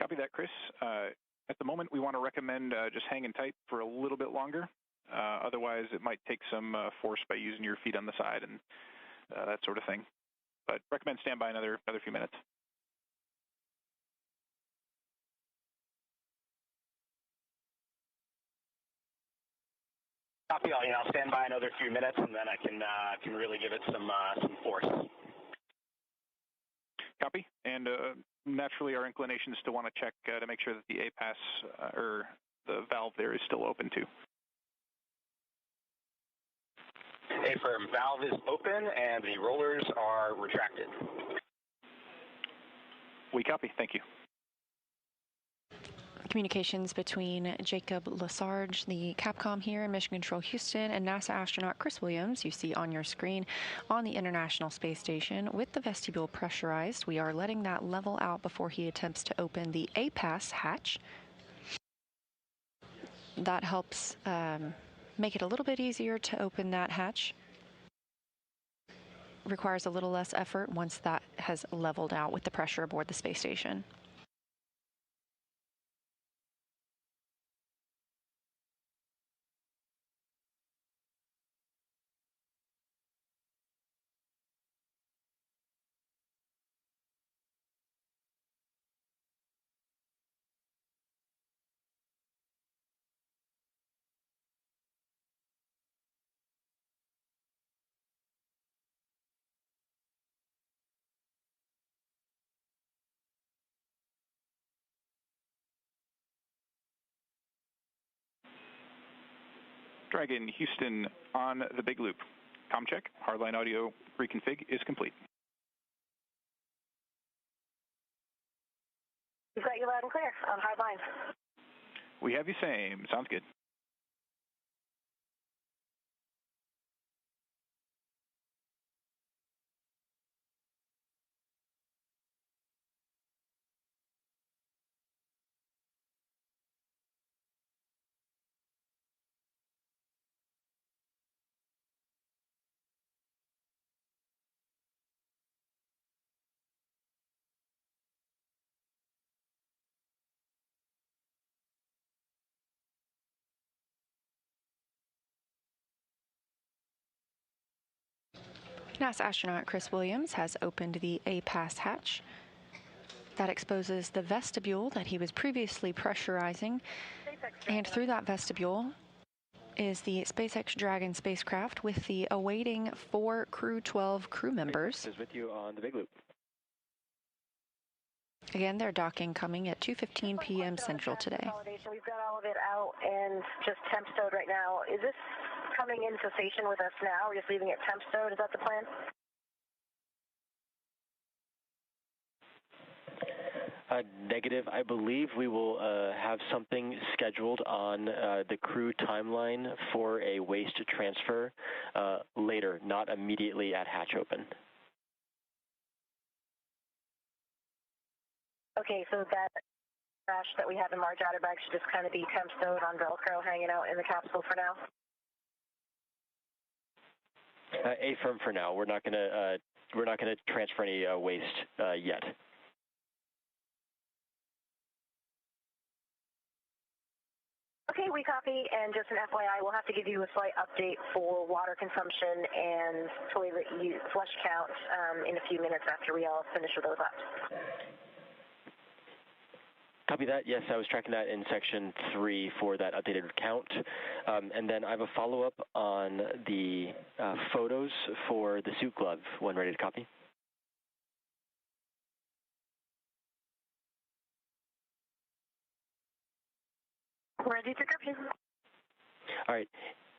Copy that, Chris. At the moment, we want to recommend just hanging tight for a little bit longer. Otherwise, it might take some force by using your feet on the side and that sort of thing. But recommend stand by another few minutes. Copy. I'll stand by another few minutes, and then I can really give it some force. Copy. And naturally, our inclination is to want to check to make sure that the APAS or the valve there is still open too. Affirm. Valve is open and the rollers are retracted. We copy. Thank you. Communications between Jacob Lesarge, the Capcom here in Mission Control Houston, and NASA astronaut Chris Williams, you see on your screen, on the International Space Station with the vestibule pressurized. We are letting that level out before he attempts to open the APAS hatch. That helps make it a little bit easier to open that hatch. Requires a little less effort once that has leveled out with the pressure aboard the space station. Dragon Houston on the Big Loop. Com check. Hardline audio reconfig is complete. We've got you loud and clear on hardline. We have you same. Sounds good. NASA astronaut Chris Williams has opened the APAS hatch. That exposes the vestibule that he was previously pressurizing, and through that vestibule is the SpaceX Dragon spacecraft with the awaiting 4 Crew-12 crew members. Is with you on the big loop. Again, they're docking coming at 2:15 p.m. Central today. We've got all of it out and just temp stowed right now. Is this coming into station with us now? Or just leaving it temp stowed? Is that the plan? Negative. I believe we will have something scheduled on the crew timeline for a waste transfer later, not immediately at hatch open. Okay, so that trash that we have in large outer bags should just kind of be temp stowed on Velcro, hanging out in the capsule for now. Affirm for now. We're not gonna transfer any waste yet. Okay, we copy, and just an FYI, we'll have to give you a slight update for water consumption and toilet use, flush count in a few minutes after we all finish with those laps. Copy that. Yes, I was tracking that in section 3 for that updated count. And then I have a follow-up on the photos for the suit glove when ready to copy. Ready to copy. All right.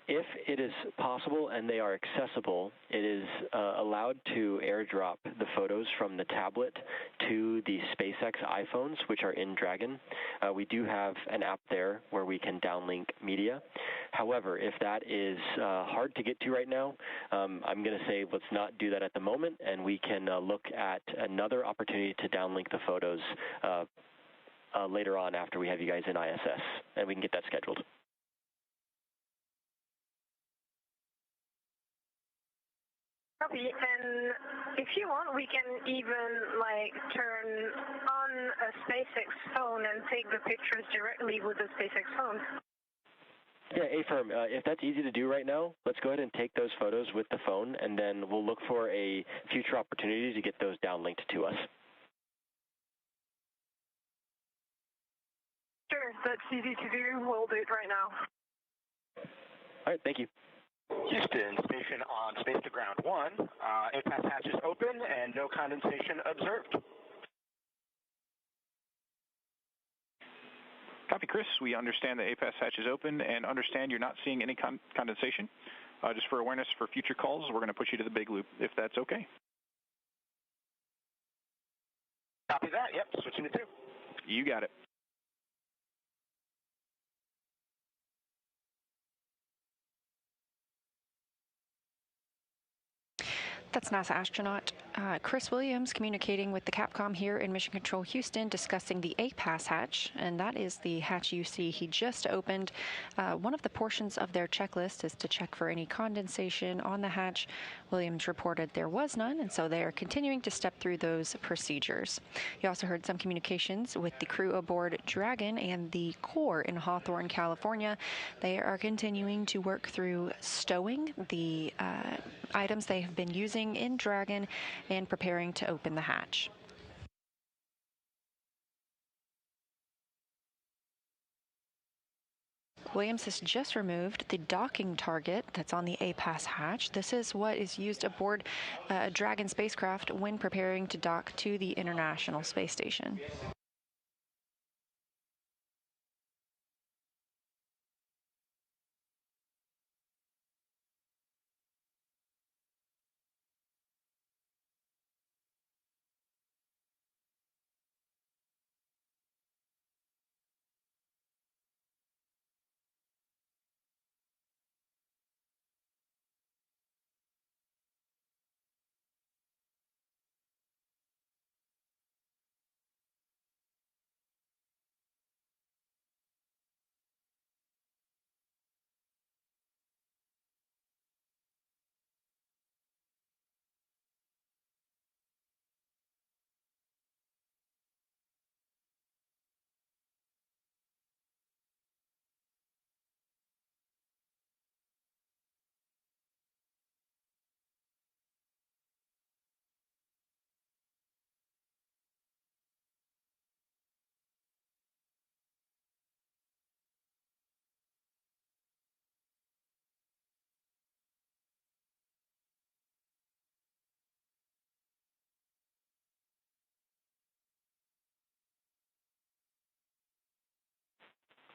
If it is possible and they are accessible, it is allowed to airdrop the photos from the tablet to the SpaceX iPhones, which are in Dragon. We do have an app there where we can downlink media. However, if that is hard to get to right now, I'm going to say let's not do that at the moment, and we can look at another opportunity to downlink the photos later on after we have you guys in ISS, and we can get that scheduled. Copy, and if you want, we can even turn on a SpaceX phone and take the pictures directly with the SpaceX phone. Yeah, Affirm, if that's easy to do right now, let's go ahead and take those photos with the phone, and then we'll look for a future opportunity to get those downlinked to us. Sure, that's easy to do. We'll do it right now. All right, thank you. Houston, station on Space to Ground 1. APAS hatch is open and no condensation observed. Copy, Chris. We understand the APAS hatch is open and understand you're not seeing any condensation. Just for awareness for future calls, we're going to push you to the big loop, if that's okay. Copy that. Yep, switching to 2. You got it. That's NASA astronaut Chris Williams communicating with the Capcom here in Mission Control Houston, discussing the APAS hatch, and that is the hatch you see he just opened. One of the portions of their checklist is to check for any condensation on the hatch. Williams reported there was none, and so they are continuing to step through those procedures. You also heard some communications with the crew aboard Dragon and the core in Hawthorne, California. They are continuing to work through stowing the items they have been using in Dragon and preparing to open the hatch. Williams has just removed the docking target that's on the APAS hatch. This is what is used aboard a Dragon spacecraft when preparing to dock to the International Space Station.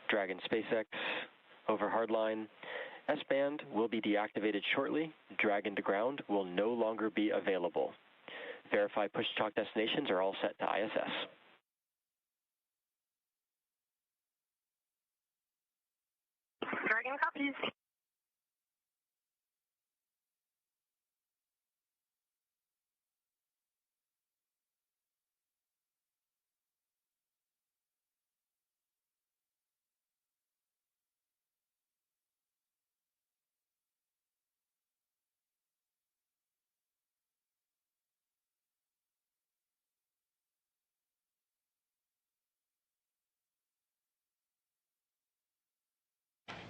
Dragon SpaceX, over hardline. S-band will be deactivated shortly. Dragon to ground will no longer be available. Verify push-to-talk destinations are all set to ISS. Dragon copies.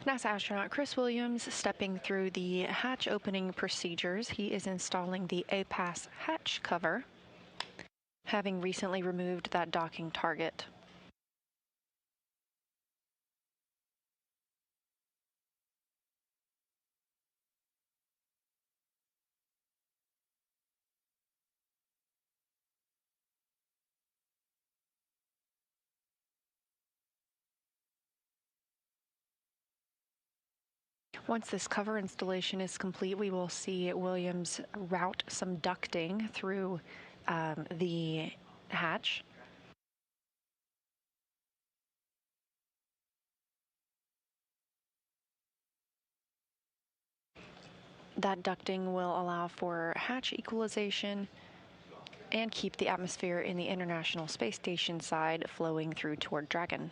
NASA astronaut Chris Williams stepping through the hatch opening procedures. He is installing the APAS hatch cover, having recently removed that docking target. Once this cover installation is complete, we will see Williams route some ducting through the hatch. That ducting will allow for hatch equalization and keep the atmosphere in the International Space Station side flowing through toward Dragon.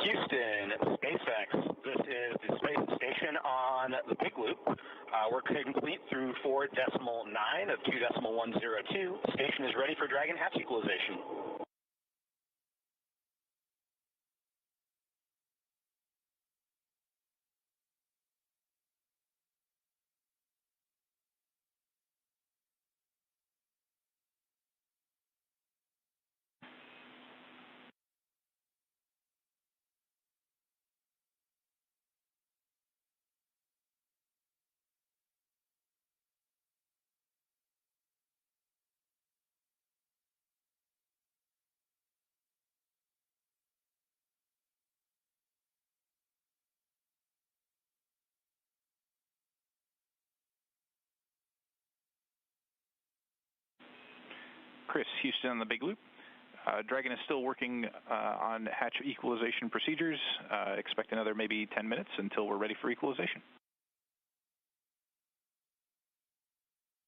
Houston, SpaceX. This is the space station on the Big Loop. We're complete through 4.9 of 2.102. Station is ready for Dragon hatch equalization. Chris, Houston on the Big Loop. Dragon is still working on hatch equalization procedures. Expect another maybe 10 minutes until we're ready for equalization.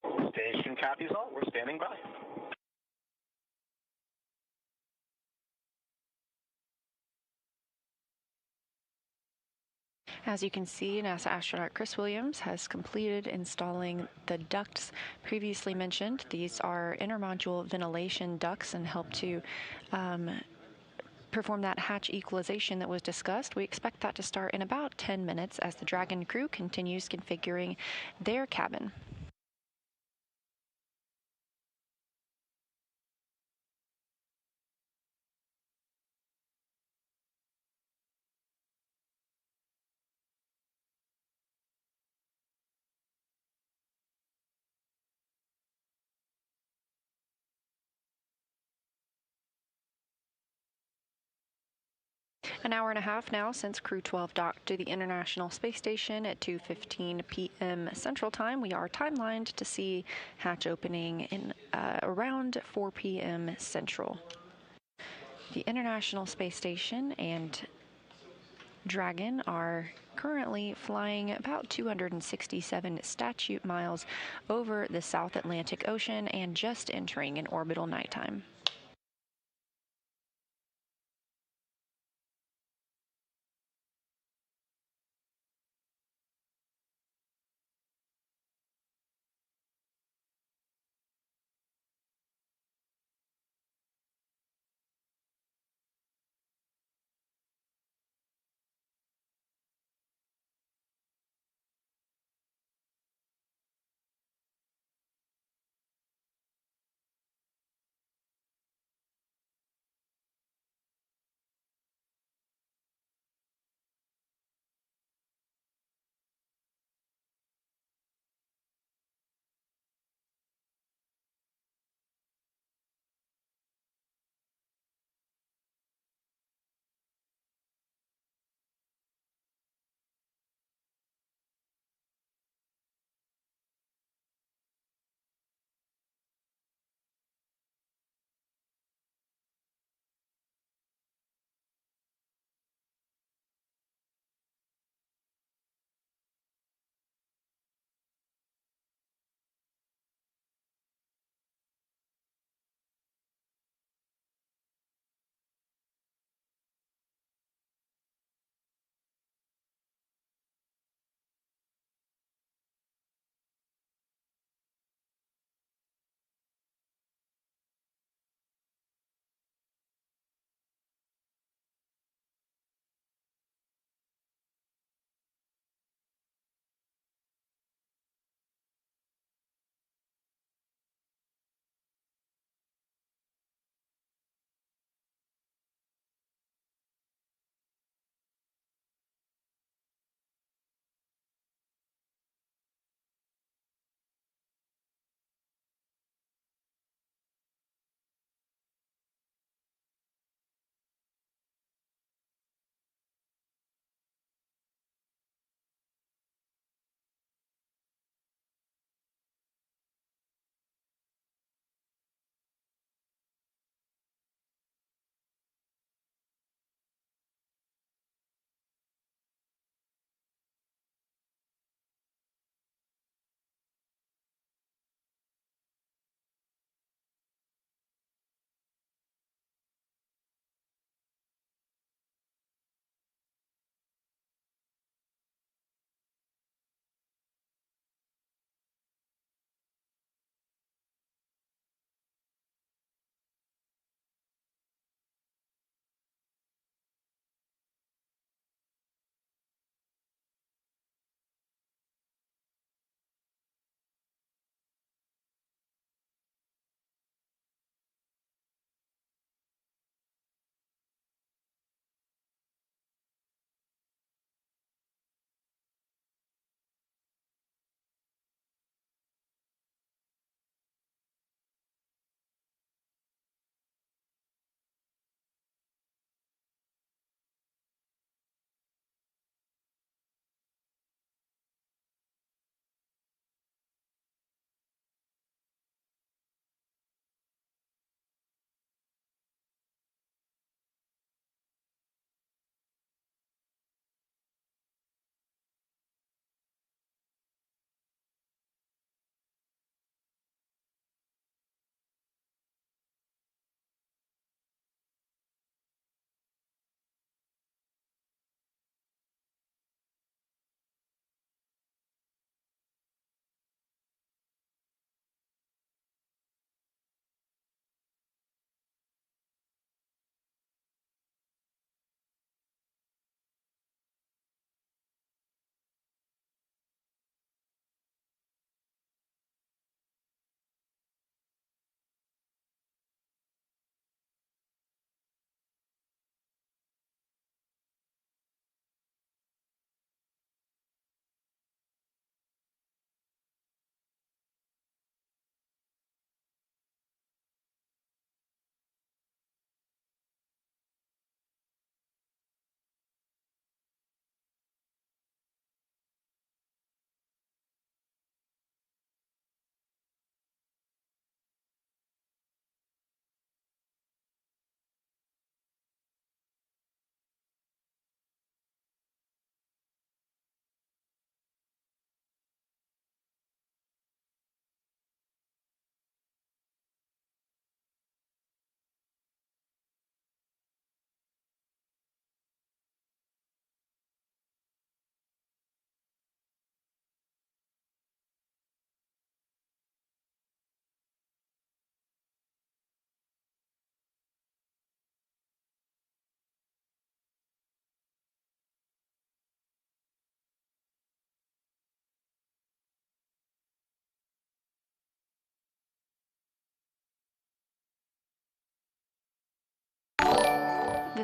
Station copies all. We're standing by. As you can see, NASA astronaut Chris Williams has completed installing the ducts previously mentioned. These are intermodule ventilation ducts and help to perform that hatch equalization that was discussed. We expect that to start in about 10 minutes as the Dragon crew continues configuring their cabin. An hour and a half now since Crew-12 docked to the International Space Station at 2:15 p.m. Central Time. We are timelined to see hatch opening in around 4 p.m. Central. The International Space Station and Dragon are currently flying about 267 statute miles over the South Atlantic Ocean and just entering an orbital nighttime.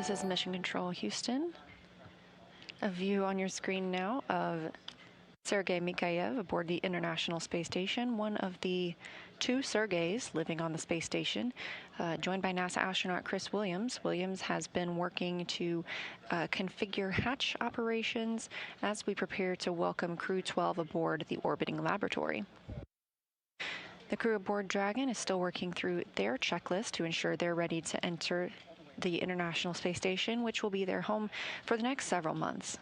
This is Mission Control Houston. A view on your screen now of Sergei Mikhaev aboard the International Space Station, one of the two Sergeys living on the space station, joined by NASA astronaut Chris Williams. Williams has been working to configure hatch operations as we prepare to welcome Crew-12 aboard the orbiting laboratory. The crew aboard Dragon is still working through their checklist to ensure they're ready to enter the International Space Station, which will be their home for the next several months.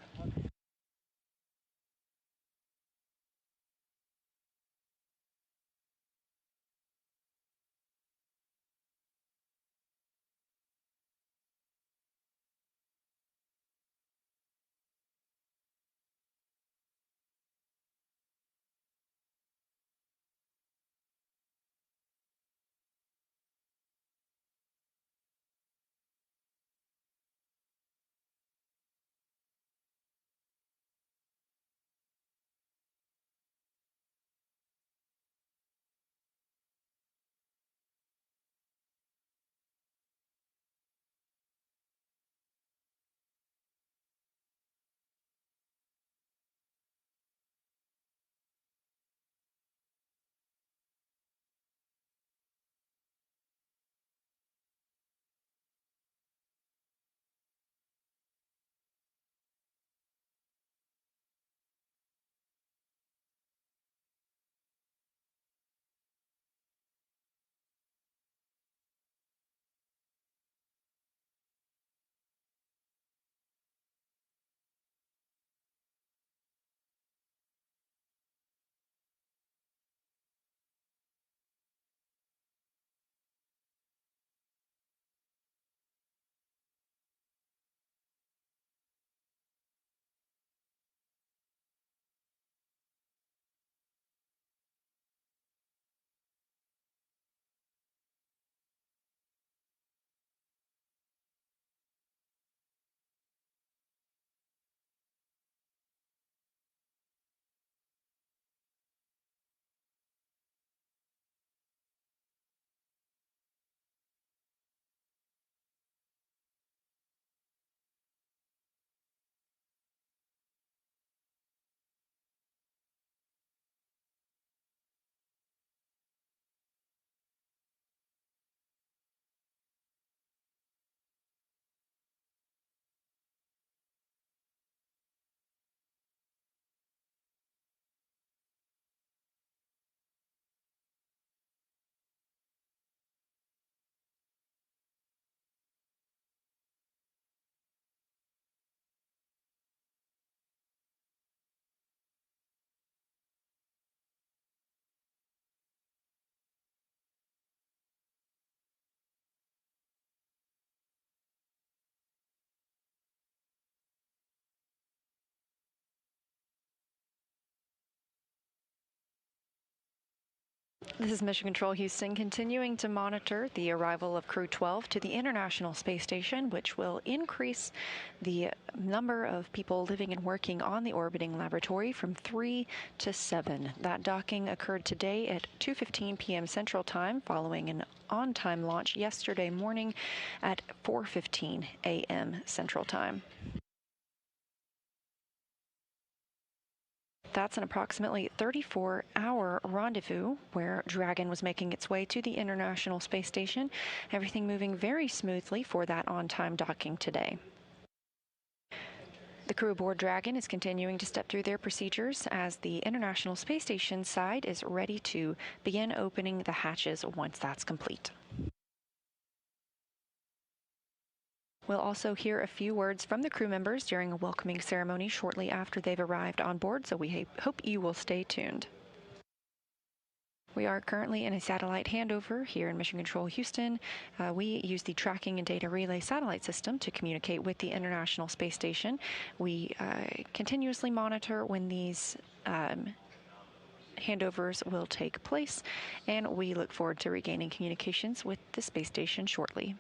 This is Mission Control Houston, continuing to monitor the arrival of Crew-12 to the International Space Station, which will increase the number of people living and working on the orbiting laboratory from 3 to 7. That docking occurred today at 2:15 p.m. Central Time, following an on-time launch yesterday morning at 4:15 a.m. Central Time. That's an approximately 34-hour rendezvous where Dragon was making its way to the International Space Station. Everything moving very smoothly for that on-time docking today. The crew aboard Dragon is continuing to step through their procedures as the International Space Station side is ready to begin opening the hatches once that's complete. We'll also hear a few words from the crew members during a welcoming ceremony shortly after they've arrived on board, so we hope you will stay tuned. We are currently in a satellite handover here in Mission Control Houston. We use the Tracking and Data Relay satellite system to communicate with the International Space Station. We continuously monitor when these handovers will take place, and we look forward to regaining communications with the space station shortly.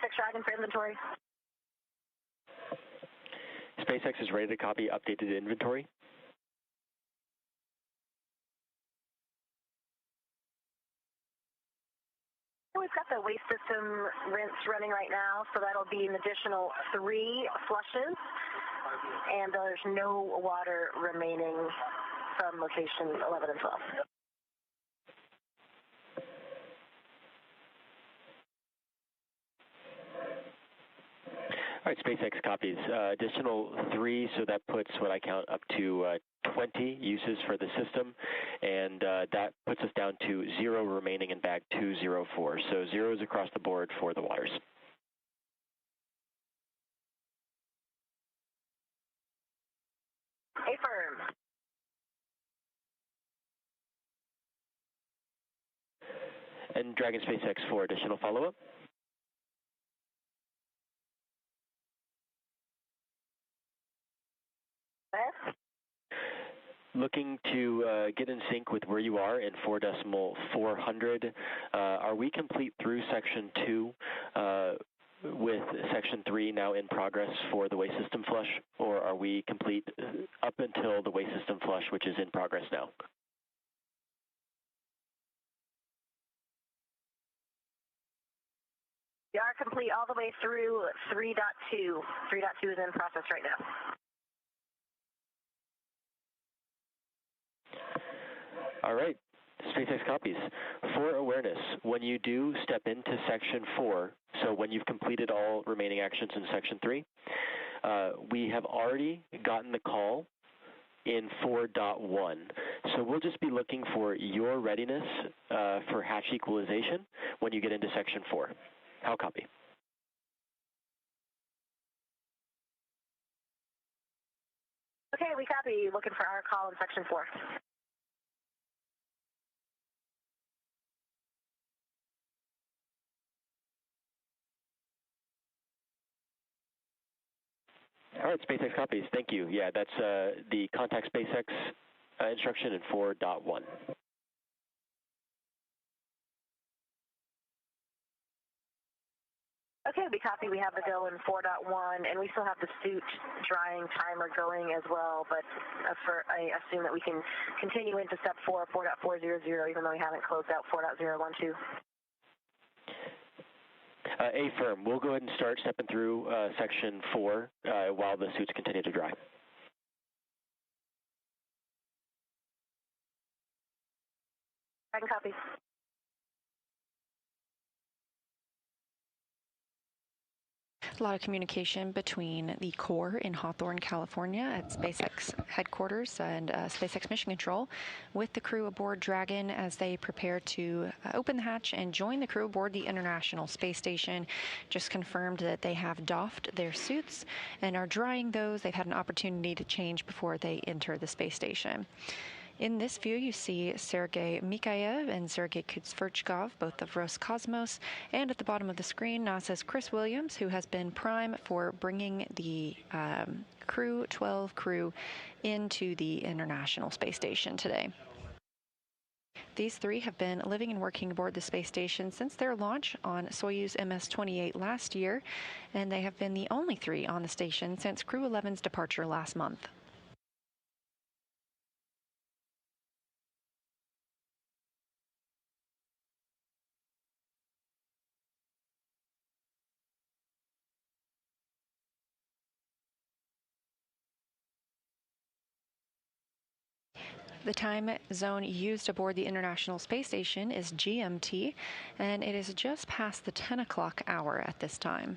SpaceX Dragon for inventory. SpaceX is ready to copy updated inventory. We've got the waste system rinse running right now, so that'll be an additional 3 flushes, and there's no water remaining from location 11 and 12. All right, SpaceX copies. Additional 3, so that puts what I count up to 20 uses for the system, and that puts us down to 0 remaining in bag 204. So zeros across the board for the waters. Affirm. And Dragon SpaceX for additional follow-up. Looking to get in sync with where you are in 4.400. Are we complete through section 2 with section 3 now in progress for the waste system flush, or are we complete up until the waste system flush, which is in progress now? We are complete all the way through 3.2. 3.2 is in process right now. All right, SpaceX copies. For awareness, when you do step into section 4, so when you've completed all remaining actions in section 3, we have already gotten the call in 4.1. So we'll just be looking for your readiness for hatch equalization when you get into section 4. How copy? Okay, we copy. Looking for our call in section 4. All right, SpaceX copies. Thank you. Yeah, that's the contact SpaceX instruction in 4.1. Okay, we copy. We have the go in 4.1, and we still have the suit drying timer going as well, but I assume that we can continue into step 4, 4.400, even though we haven't closed out 4.012. Affirm. We'll go ahead and start stepping through section 4 while the suits continue to dry. I can copy. A lot of communication between the core in Hawthorne, California at SpaceX headquarters and SpaceX Mission Control with the crew aboard Dragon as they prepare to open the hatch and join the crew aboard the International Space Station. Just confirmed that they have doffed their suits and are drying those. They've had an opportunity to change before they enter the space station. In this view, you see Sergei Mikhaev and Sergei Kutsverchkov, both of Roscosmos, and at the bottom of the screen, NASA's Chris Williams, who has been prime for bringing the Crew-12 crew into the International Space Station today. These 3 have been living and working aboard the space station since their launch on Soyuz MS-28 last year, and they have been the only 3 on the station since Crew-11's departure last month. The time zone used aboard the International Space Station is GMT, and it is just past the 10 o'clock hour at this time.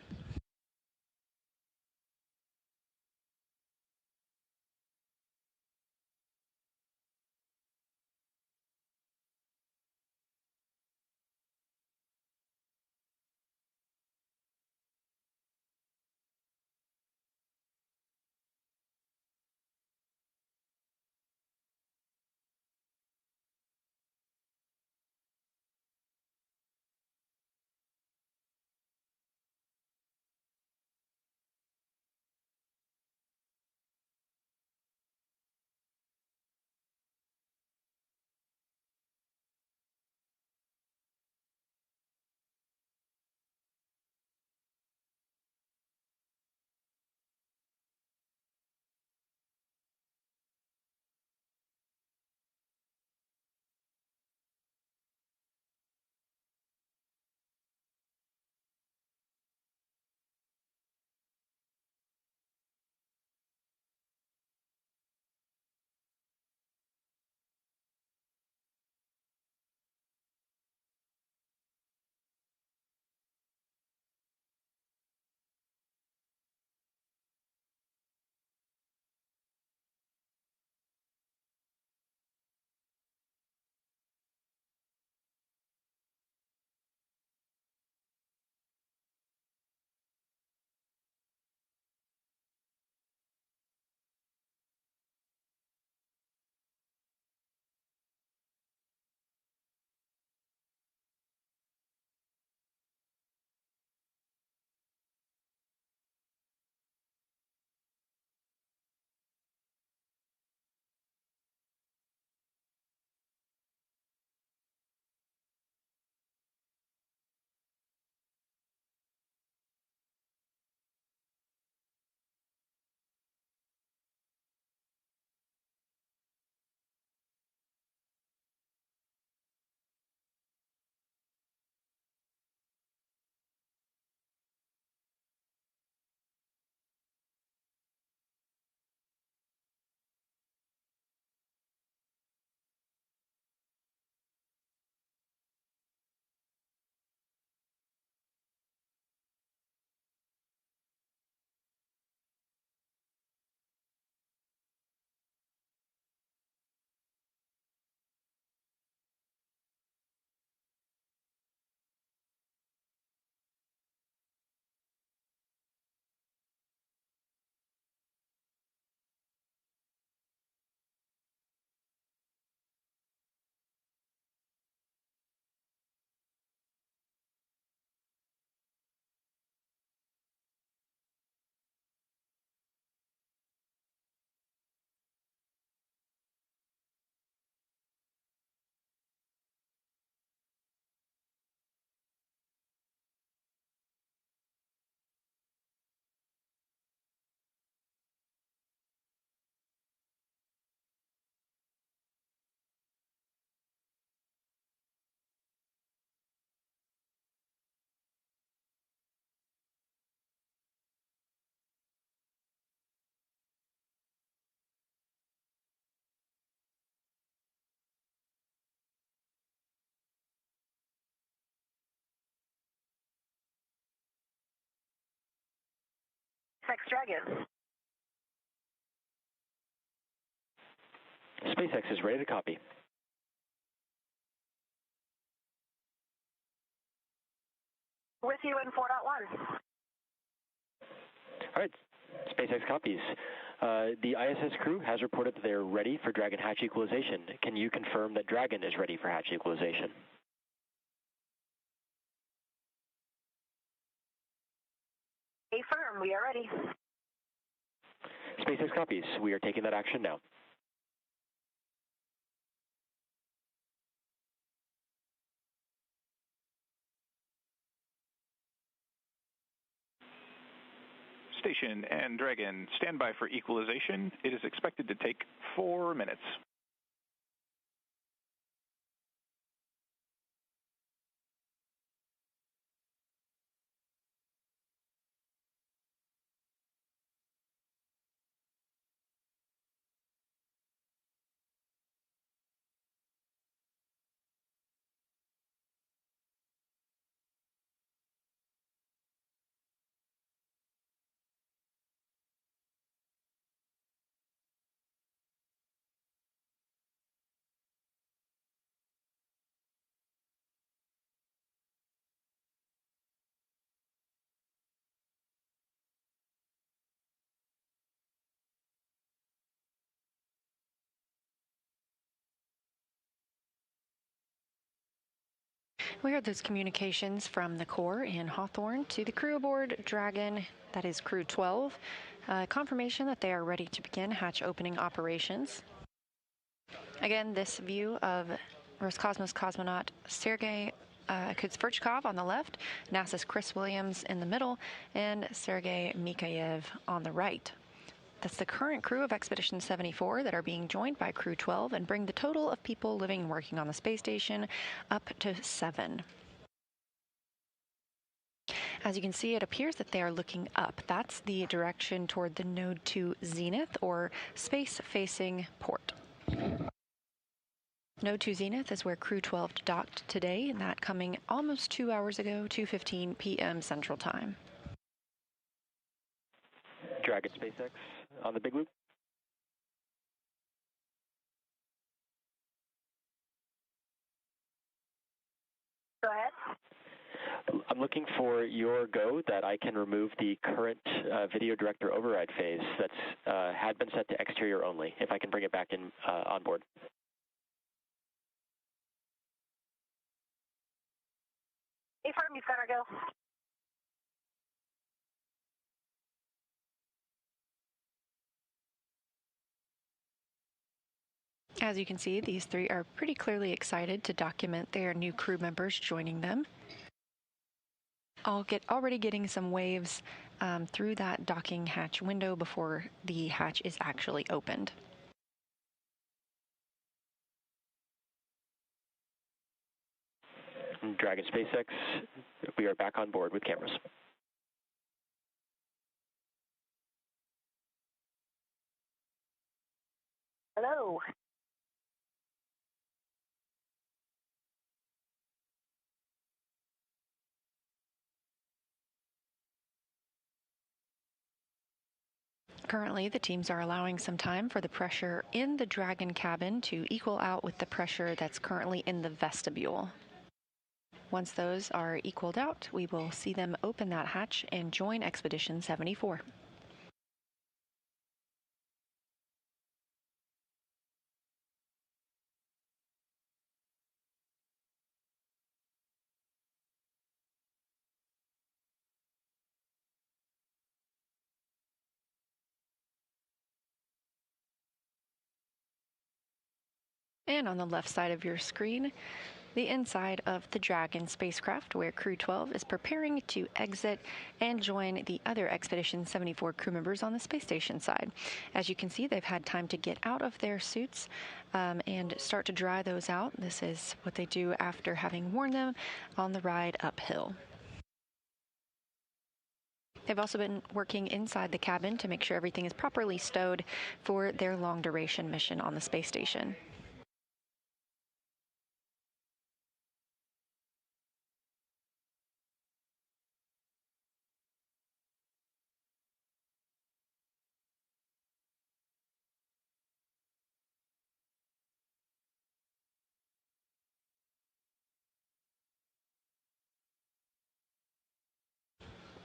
SpaceX Dragon. SpaceX is ready to copy. With you in 4.1. All right, SpaceX copies. The ISS crew has reported that they're ready for Dragon hatch equalization. Can you confirm that Dragon is ready for hatch equalization? Affirm, we are ready. SpaceX copies. We are taking that action now. Station and Dragon, stand by for equalization. It is expected to take 4 minutes. We heard those communications from the Corps in Hawthorne to the crew aboard Dragon, that is Crew-12, confirmation that they are ready to begin hatch opening operations. Again, this view of Roscosmos cosmonaut Sergei Kudzverchkov on the left, NASA's Chris Williams in the middle, and Sergei Mikhaev on the right. That's the current crew of Expedition 74 that are being joined by Crew-12 and bring the total of people living and working on the space station up to 7. As you can see, it appears that they are looking up. That's the direction toward the Node 2 Zenith, or space-facing port. Node 2 Zenith is where Crew-12 docked today, and that coming almost 2 hours ago, 2:15 p.m. Central Time. Dragon SpaceX on the big loop. Go ahead. I'm looking for your go that I can remove the current video director override phase that's had been set to exterior only, if I can bring it back in on board. Affirm, you've got our go. As you can see, these three are pretty clearly excited to document their new crew members joining them. Already getting some waves through that docking hatch window before the hatch is actually opened. Dragon SpaceX, we are back on board with cameras. Hello. Currently, the teams are allowing some time for the pressure in the Dragon cabin to equal out with the pressure that's currently in the vestibule. Once those are equaled out, we will see them open that hatch and join Expedition 74. And on the left side of your screen, the inside of the Dragon spacecraft, where Crew-12 is preparing to exit and join the other Expedition 74 crew members on the space station side. As you can see, they've had time to get out of their suits and start to dry those out. This is what they do after having worn them on the ride uphill. They've also been working inside the cabin to make sure everything is properly stowed for their long-duration mission on the space station.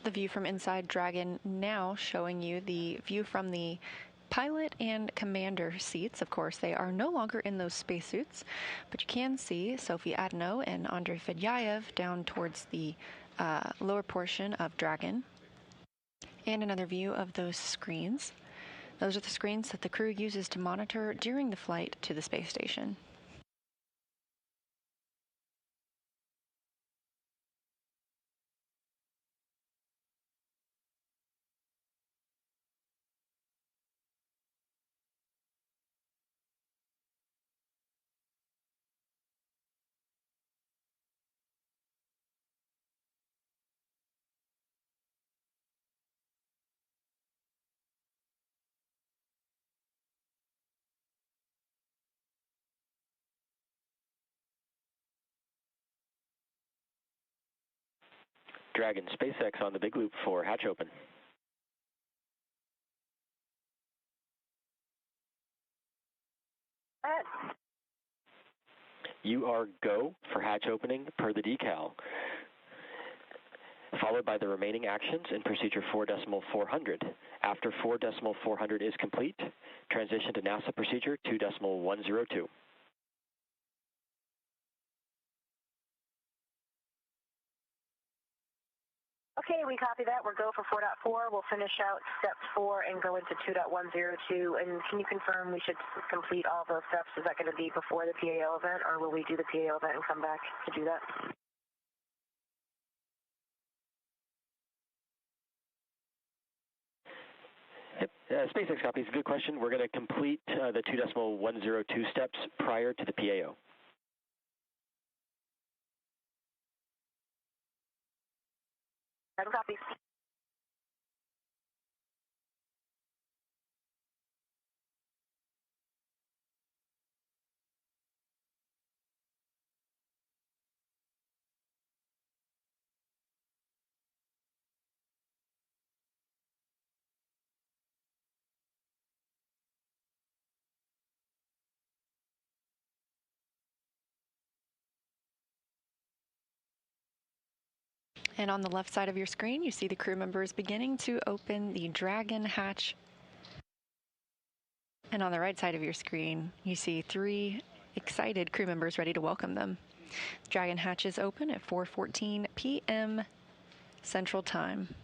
The view from inside Dragon now showing you the view from the pilot and commander seats. Of course, they are no longer in those spacesuits, but you can see Sophie Adano and Andrei Fedyaev down towards the lower portion of Dragon. And another view of those screens. Those are the screens that the crew uses to monitor during the flight to the space station. Dragon, SpaceX on the big loop for hatch open. You are go for hatch opening per the decal, followed by the remaining actions in procedure 4.400. After 4.400 is complete, transition to NASA procedure 2.102. Okay, we copy that. We're go for 4.4. We'll finish out step 4 and go into 2.102. And can you confirm we should complete all those steps? Is that going to be before the PAO event, or will we do the PAO event and come back to do that? Yep. SpaceX copies. Good question. We're going to complete the 2.102 steps prior to the PAO. Adam copies. And on the left side of your screen, you see the crew members beginning to open the Dragon hatch. And on the right side of your screen, you see 3 excited crew members ready to welcome them. Dragon hatch is open at 4:14 p.m. Central Time.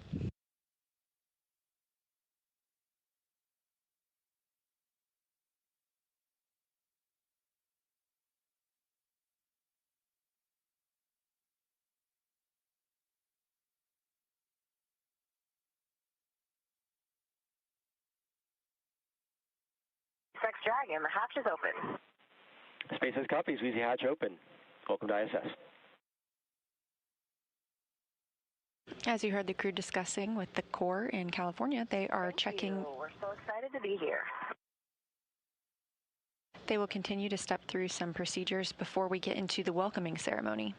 SpaceX Dragon, the hatch is open. SpaceX copies. We see hatch open. Welcome to ISS. As you heard the crew discussing with the Corps in California, they are checking. We're so excited to be here. They will continue to step through some procedures before we get into the welcoming ceremony.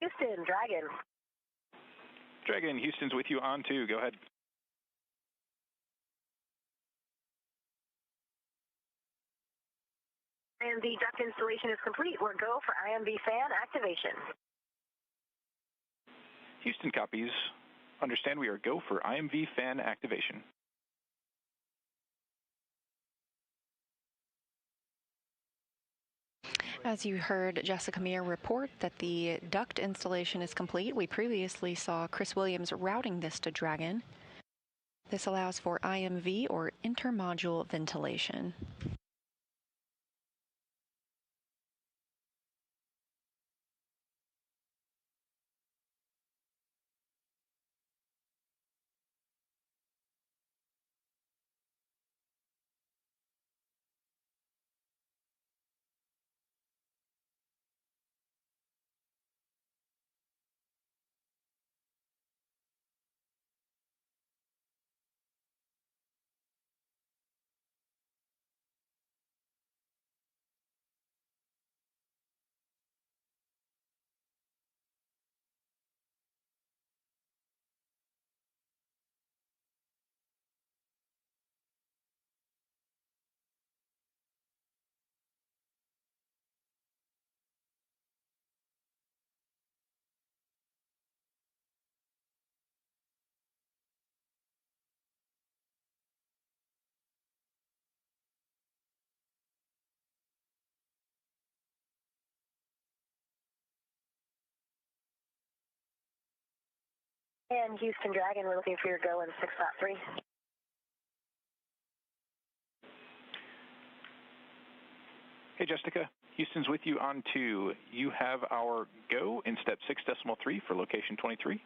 Houston, Dragon. Dragon, Houston's with you on 2. Go ahead. IMV duct installation is complete. We're go for IMV fan activation. Houston copies. Understand we are go for IMV fan activation. As you heard Jessica Meir report that the duct installation is complete, we previously saw Chris Williams routing this to Dragon. This allows for IMV, or intermodule ventilation. And Houston Dragon, we're looking for your go in 6.3. Hey, Jessica. Houston's with you on 2. You have our go in step 6.3 for location 23.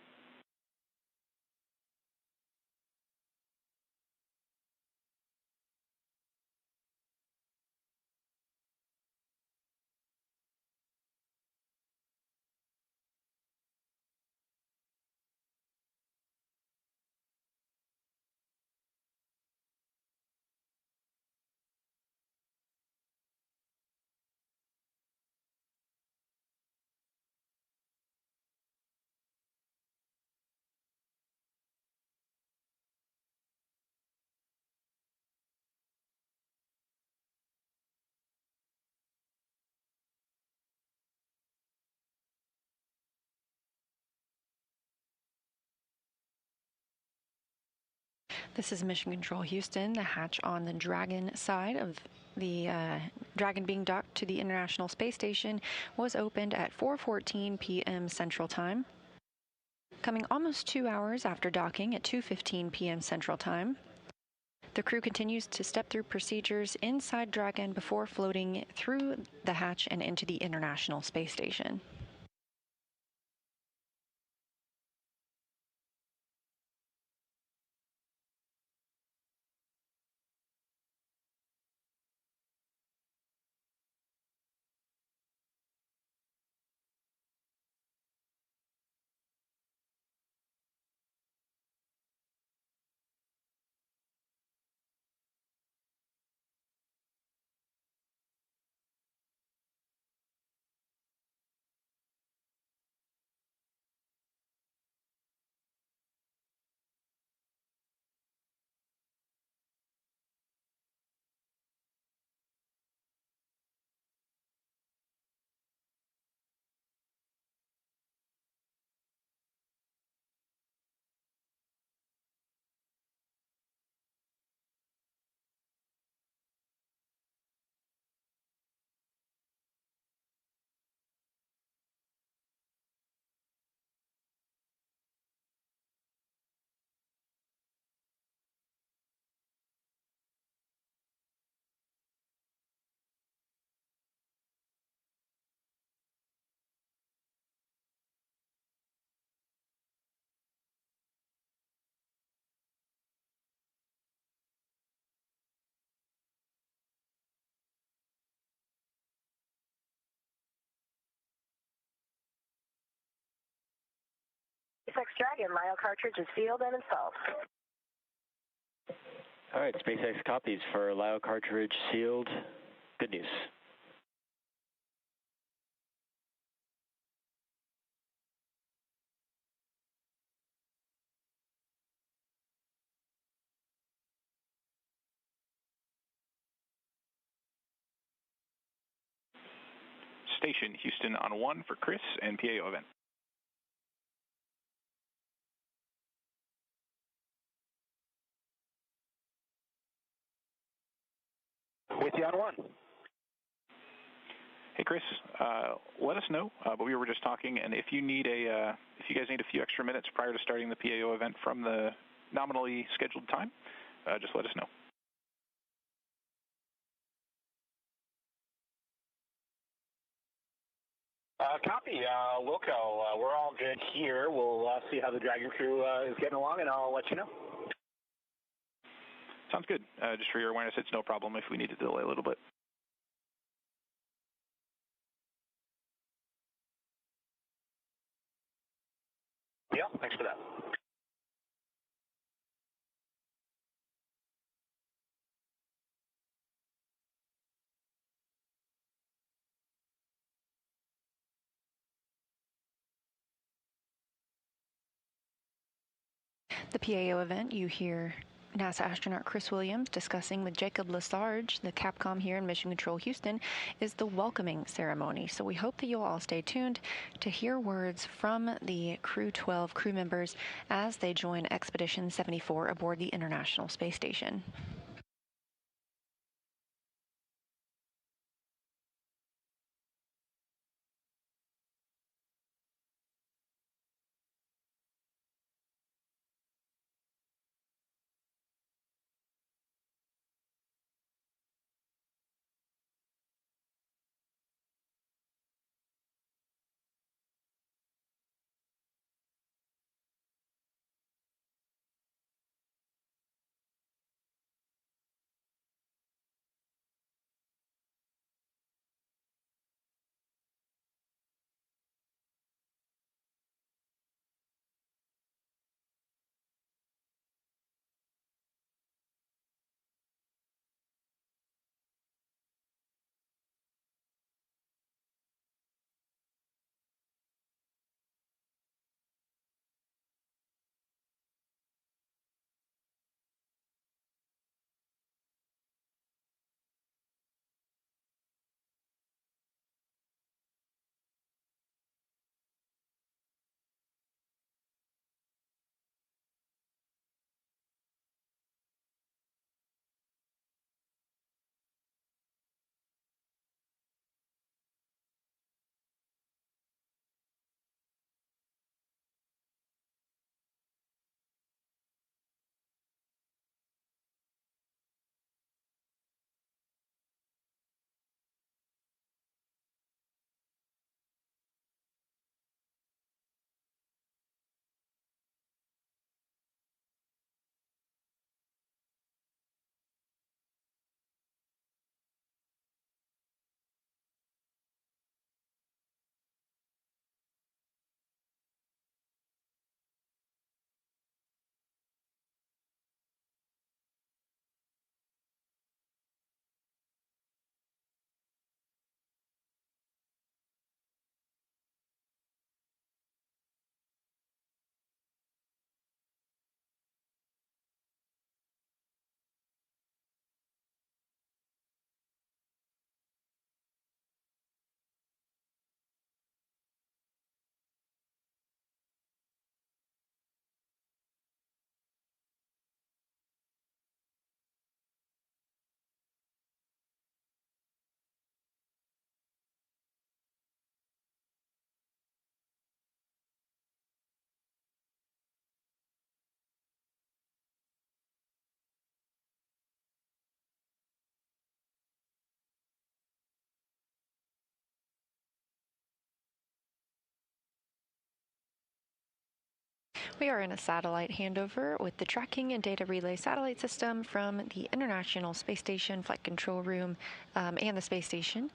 This is Mission Control Houston. The hatch on the Dragon side of the Dragon being docked to the International Space Station was opened at 4:14 p.m. Central Time. Coming almost 2 hours after docking at 2:15 p.m. Central Time. The crew continues to step through procedures inside Dragon before floating through the hatch and into the International Space Station. SpaceX Dragon, Lyo cartridge is sealed and installed. All right, SpaceX copies for Lyo cartridge sealed. Good news. station. Houston on 1 for Chris and PAO event. With you on 1. Hey Chris, let us know. But we were just talking, and if you need if you guys need a few extra minutes prior to starting the PAO event from the nominally scheduled time, just let us know. Copy, Wilco. We're all good here. We'll see how the Dragon crew is getting along, and I'll let you know. Sounds good. Just for your awareness, it's no problem if we need to delay a little bit. Yeah, thanks for that. The PAO event, you hear NASA astronaut Chris Williams discussing with Jacob Lesarge, the Capcom here in Mission Control Houston, is the welcoming ceremony. So we hope that you'll all stay tuned to hear words from the Crew-12 crew members as they join Expedition 74 aboard the International Space Station. We are in a satellite handover with the tracking and data relay satellite system from the International Space Station Flight Control Room and the space station.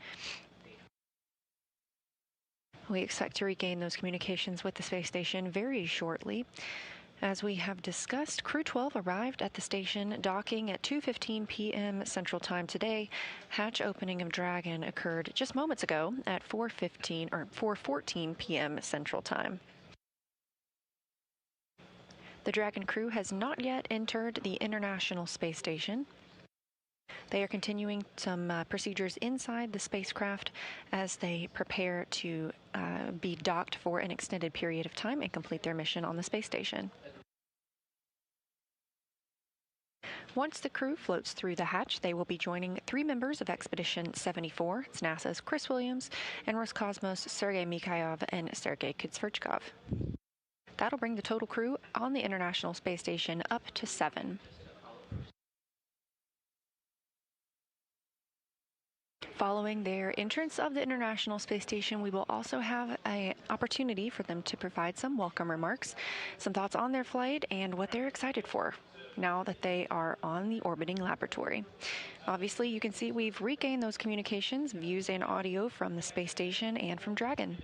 We expect to regain those communications with the space station very shortly. As we have discussed, Crew-12 arrived at the station docking at 2:15 p.m. Central Time today. Hatch opening of Dragon occurred just moments ago at 4:14 p.m. Central Time. The Dragon crew has not yet entered the International Space Station. They are continuing some procedures inside the spacecraft as they prepare to be docked for an extended period of time and complete their mission on the space station. Once the crew floats through the hatch, they will be joining 3 members of Expedition 74. It's NASA's Chris Williams and Roscosmos' Sergei Mikhailov and Sergei Kutsverchkov. That'll bring the total crew on the International Space Station up to 7. Following their entrance of the International Space Station, we will also have an opportunity for them to provide some welcome remarks, some thoughts on their flight, and what they're excited for now that they are on the orbiting laboratory. Obviously, you can see we've regained those communications, views, and audio from the space station and from Dragon.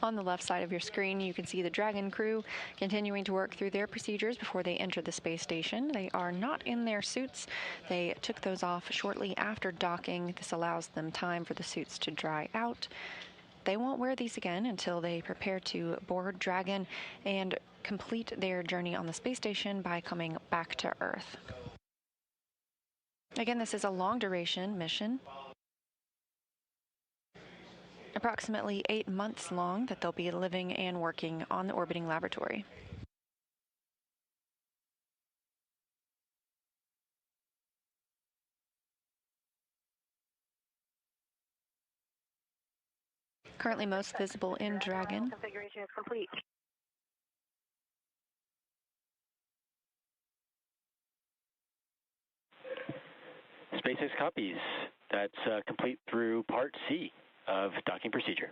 On the left side of your screen, you can see the Dragon crew continuing to work through their procedures before they enter the space station. They are not in their suits. They took those off shortly after docking. This allows them time for the suits to dry out. They won't wear these again until they prepare to board Dragon and complete their journey on the space station by coming back to Earth. Again, this is a long-duration mission, approximately 8 months long, that they'll be living and working on the orbiting laboratory. Currently most visible in Dragon. Configuration is complete. SpaceX copies. That's complete through Part C of docking procedure.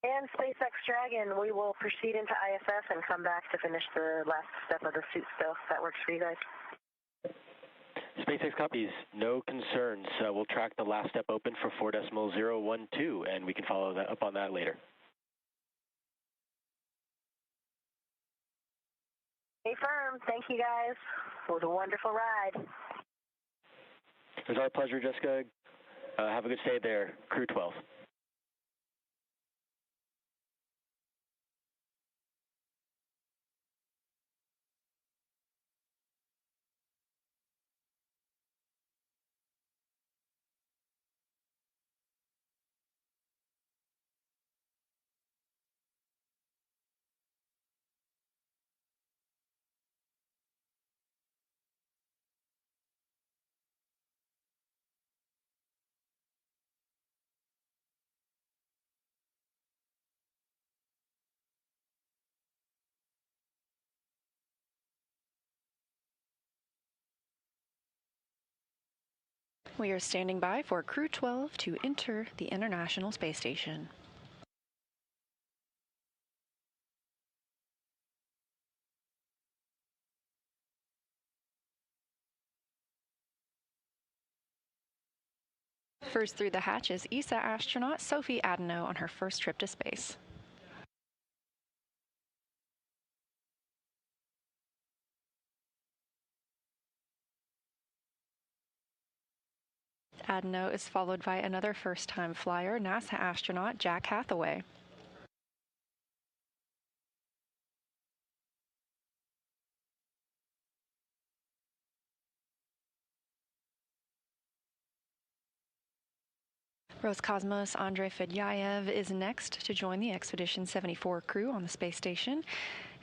And SpaceX Dragon, we will proceed into ISS and come back to finish the last step of the suit stuff. That works for you guys? SpaceX copies. No concerns. We'll track the last step open for 4.012, and we can follow that up on that later. Stay firm. Thank you, guys. It was a wonderful ride. It was our pleasure, Jessica. Have a good stay there, Crew-12. We are standing by for Crew-12 to enter the International Space Station. First through the hatch is ESA astronaut Sophie Adeno on her first trip to space. Adeno is followed by another first-time flyer, NASA astronaut Jack Hathaway. Roscosmos Andrei Fedyaev is next to join the Expedition 74 crew on the space station,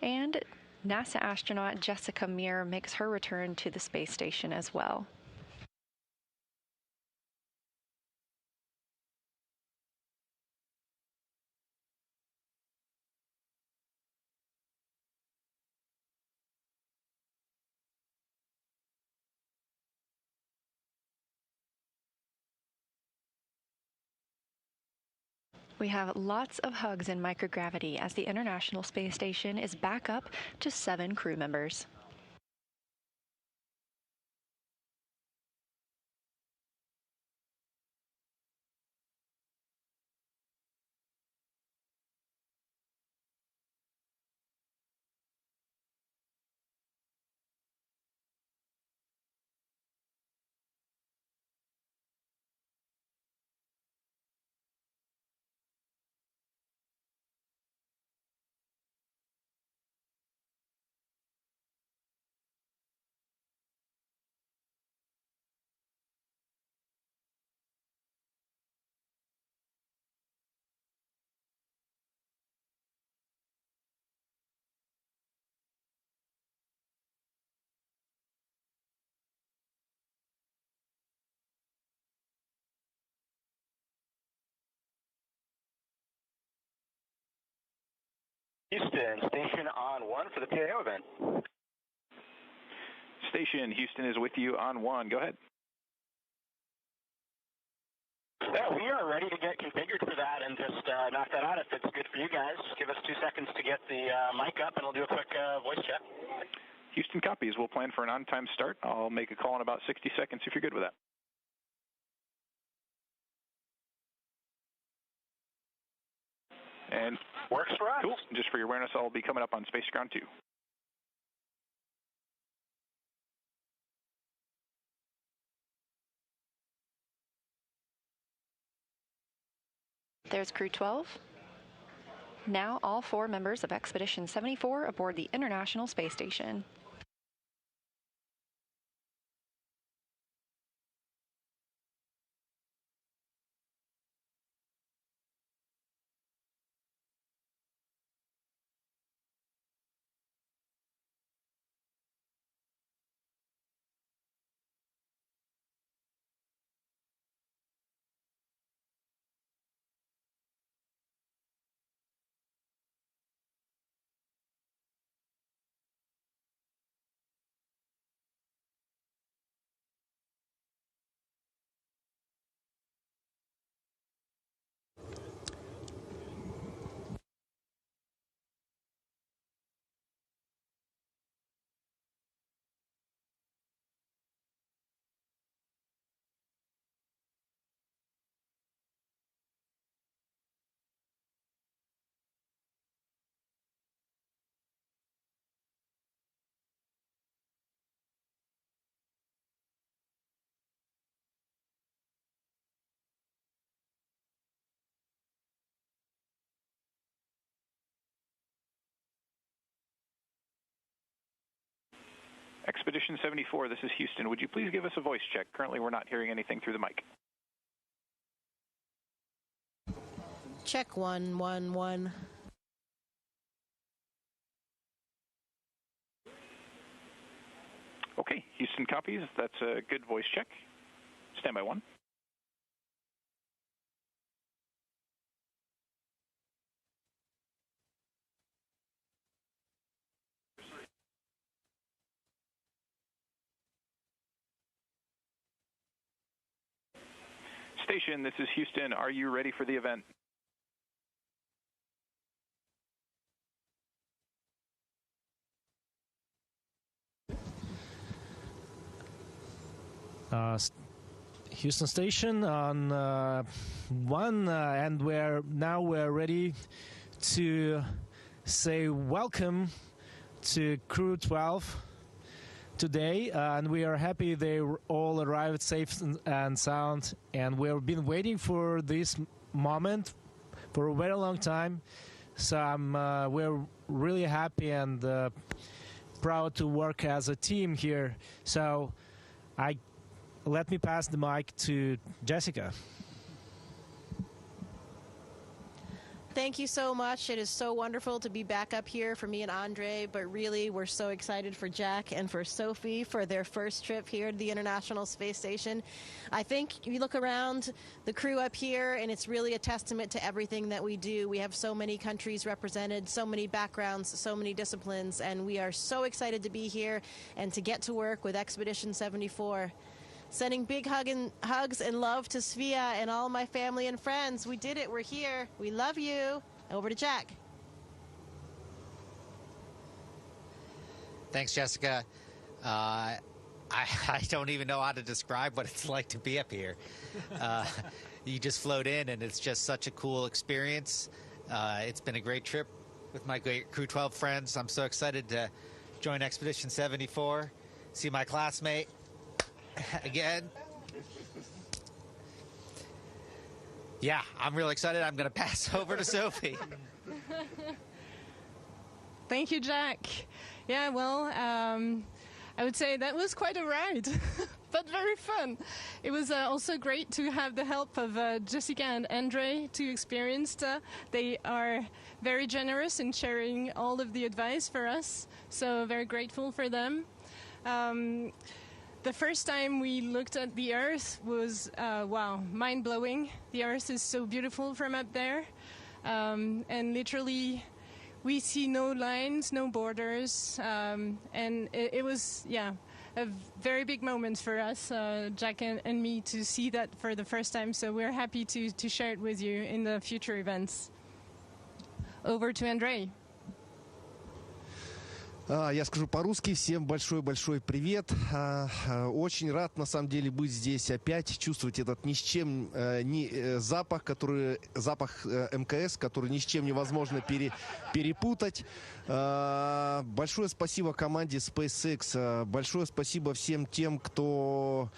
and NASA astronaut Jessica Meir makes her return to the space station as well. We have lots of hugs in microgravity as the International Space Station is back up to 7 crew members. Houston, station on 1 for the PAO event. Station, Houston is with you on 1. Go ahead. Yeah, we are ready to get configured for that and just knock that out if it's good for you guys. Just give us 2 seconds to get the mic up and we'll do a quick voice check. Houston copies. We'll plan for an on-time start. I'll make a call in about 60 seconds if you're good with that. And works for us. Cool. Just for your awareness, I'll be coming up on Space Ground 2. There's Crew-12. Now all 4 members of Expedition 74 aboard the International Space Station. Expedition 74, this is Houston. Would you please give us a voice check? Currently, we're not hearing anything through the mic. Check 111. Okay, Houston copies. That's a good voice check. Standby 1. Station, this is Houston. Are you ready for the event? Houston Station on 1, and we're ready to say welcome to Crew-12. today, and we are happy they all arrived safe and sound. And we've been waiting for this moment for a very long time. So we're really happy and proud to work as a team here. So let me pass the mic to Jessica. Thank you so much. It is so wonderful to be back up here for me and Andre, but really we're so excited for Jack and for Sophie for their first trip here to the International Space Station. I think you look around the crew up here and it's really a testament to everything that we do. We have so many countries represented, so many backgrounds, so many disciplines, and we are so excited to be here and to get to work with Expedition 74. Sending big hugs and love to Svea and all my family and friends. We did it. We're here. We love you. Over to Jack. Thanks, Jessica. I don't even know how to describe what it's like to be up here. You just float in, and it's just such a cool experience. It's been a great trip with my great Crew-12 friends. I'm so excited to join Expedition 74, see my classmate again. Yeah, I'm real excited. I'm going to pass over to Sophie. Thank you, Jack. Yeah, well, I would say that was quite a ride, but very fun. It was also great to have the help of Jessica and Andre, two experienced. They are very generous in sharing all of the advice for us, so very grateful for them. The first time we looked at the Earth was, wow, mind-blowing. The Earth is so beautiful from up there. And literally, we see no lines, no borders. And it was, yeah, a very big moment for us, Jack and me, to see that for the first time. So we're happy to share it with you in the future events. Over to Andre. Я скажу по-русски. Всем большой-большой привет. Очень рад, на самом деле, быть здесь опять, чувствовать этот ни с чем запах, запах МКС, который ни с чем невозможно перепутать. Большое спасибо команде SpaceX. Большое спасибо всем тем, кто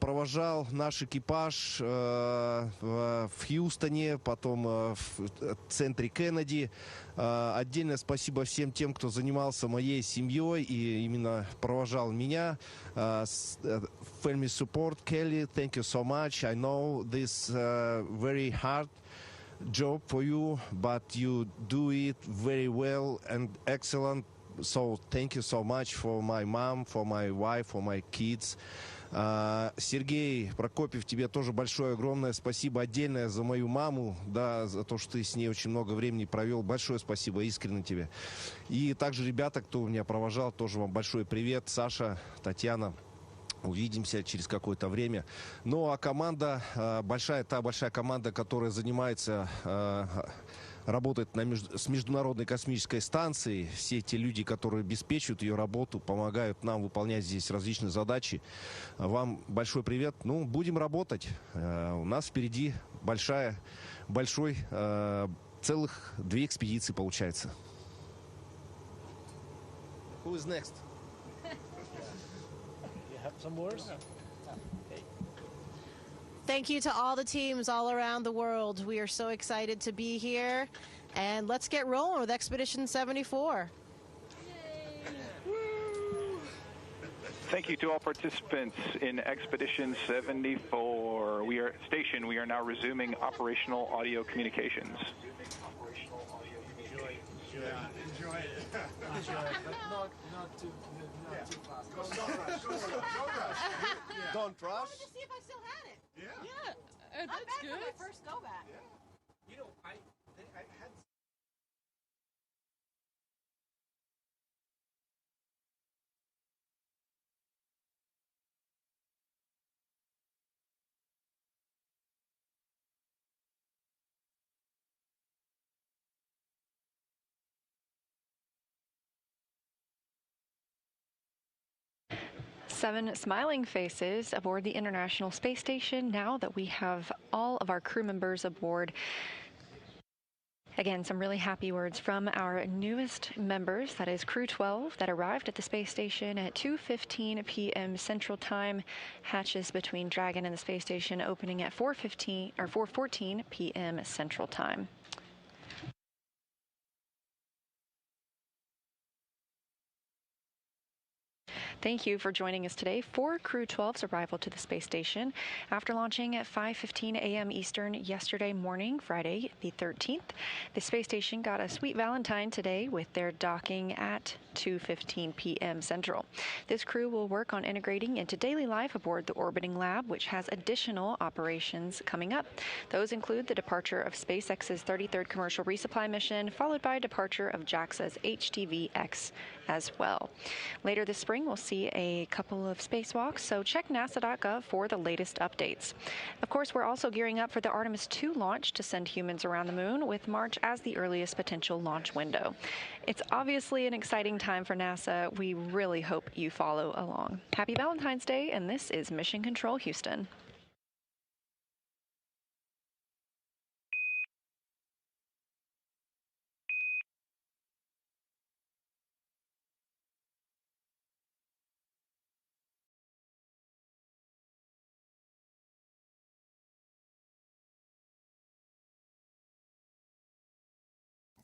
провожал наш экипаж в Хьюстоне, потом в центре Кеннеди. Отдельное спасибо всем тем, кто занимался моей семьей и именно провожал меня. Family support, Kelly, thank you so much. I know this very hard job for you, but you do it very well and excellent. So thank you so much for my mom, for my wife, for my kids. Сергей Прокопьев, тебе тоже большое, огромное спасибо отдельное за мою маму, да, за то, что ты с ней очень много времени провел. Большое спасибо, искренне тебе. И также ребята, кто меня провожал, тоже вам большой привет. Саша, Татьяна, увидимся через какое-то время. Ну, а команда, та большая команда, которая занимается... работает с Международной космической станцией. Все те люди, которые обеспечивают ее работу, помогают нам выполнять здесь различные задачи. Вам большой привет. Ну, будем работать. У нас впереди целых 2 экспедиции получается. Who is next? You have some words? Thank you to all the teams all around the world. We are so excited to be here. And let's get rolling with Expedition 74. Thank you to all participants in Expedition 74. We are now resuming operational audio communications. Enjoy it. But not too fast. Don't rush. I wanted to see if I still had it. Yeah. Not That's bad good. for my first go back. Yeah. You know, I had... Seven smiling faces aboard the International Space Station now that we have all of our crew members aboard. Again, some really happy words from our newest members, that is Crew-12, that arrived at the space station at 2:15 p.m. Central Time. Hatches between Dragon and the space station opening at 4:14 p.m. Central Time. Thank you for joining us today for Crew-12's arrival to the space station. After launching at 5:15 a.m. Eastern yesterday morning, Friday the 13th, the space station got a sweet Valentine today with their docking at 2:15 p.m. Central. This crew will work on integrating into daily life aboard the orbiting lab, which has additional operations coming up. Those include the departure of SpaceX's 33rd commercial resupply mission, followed by departure of JAXA's HTV-X as well. Later this spring, we'll see a couple of spacewalks, so check nasa.gov for the latest updates. Of course, we're also gearing up for the Artemis II launch to send humans around the moon, with March as the earliest potential launch window. It's obviously an exciting time for NASA. We really hope you follow along. Happy Valentine's Day, and this is Mission Control Houston.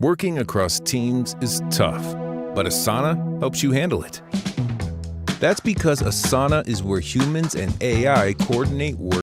Working across teams is tough, but Asana helps you handle it. That's because Asana is where humans and AI coordinate work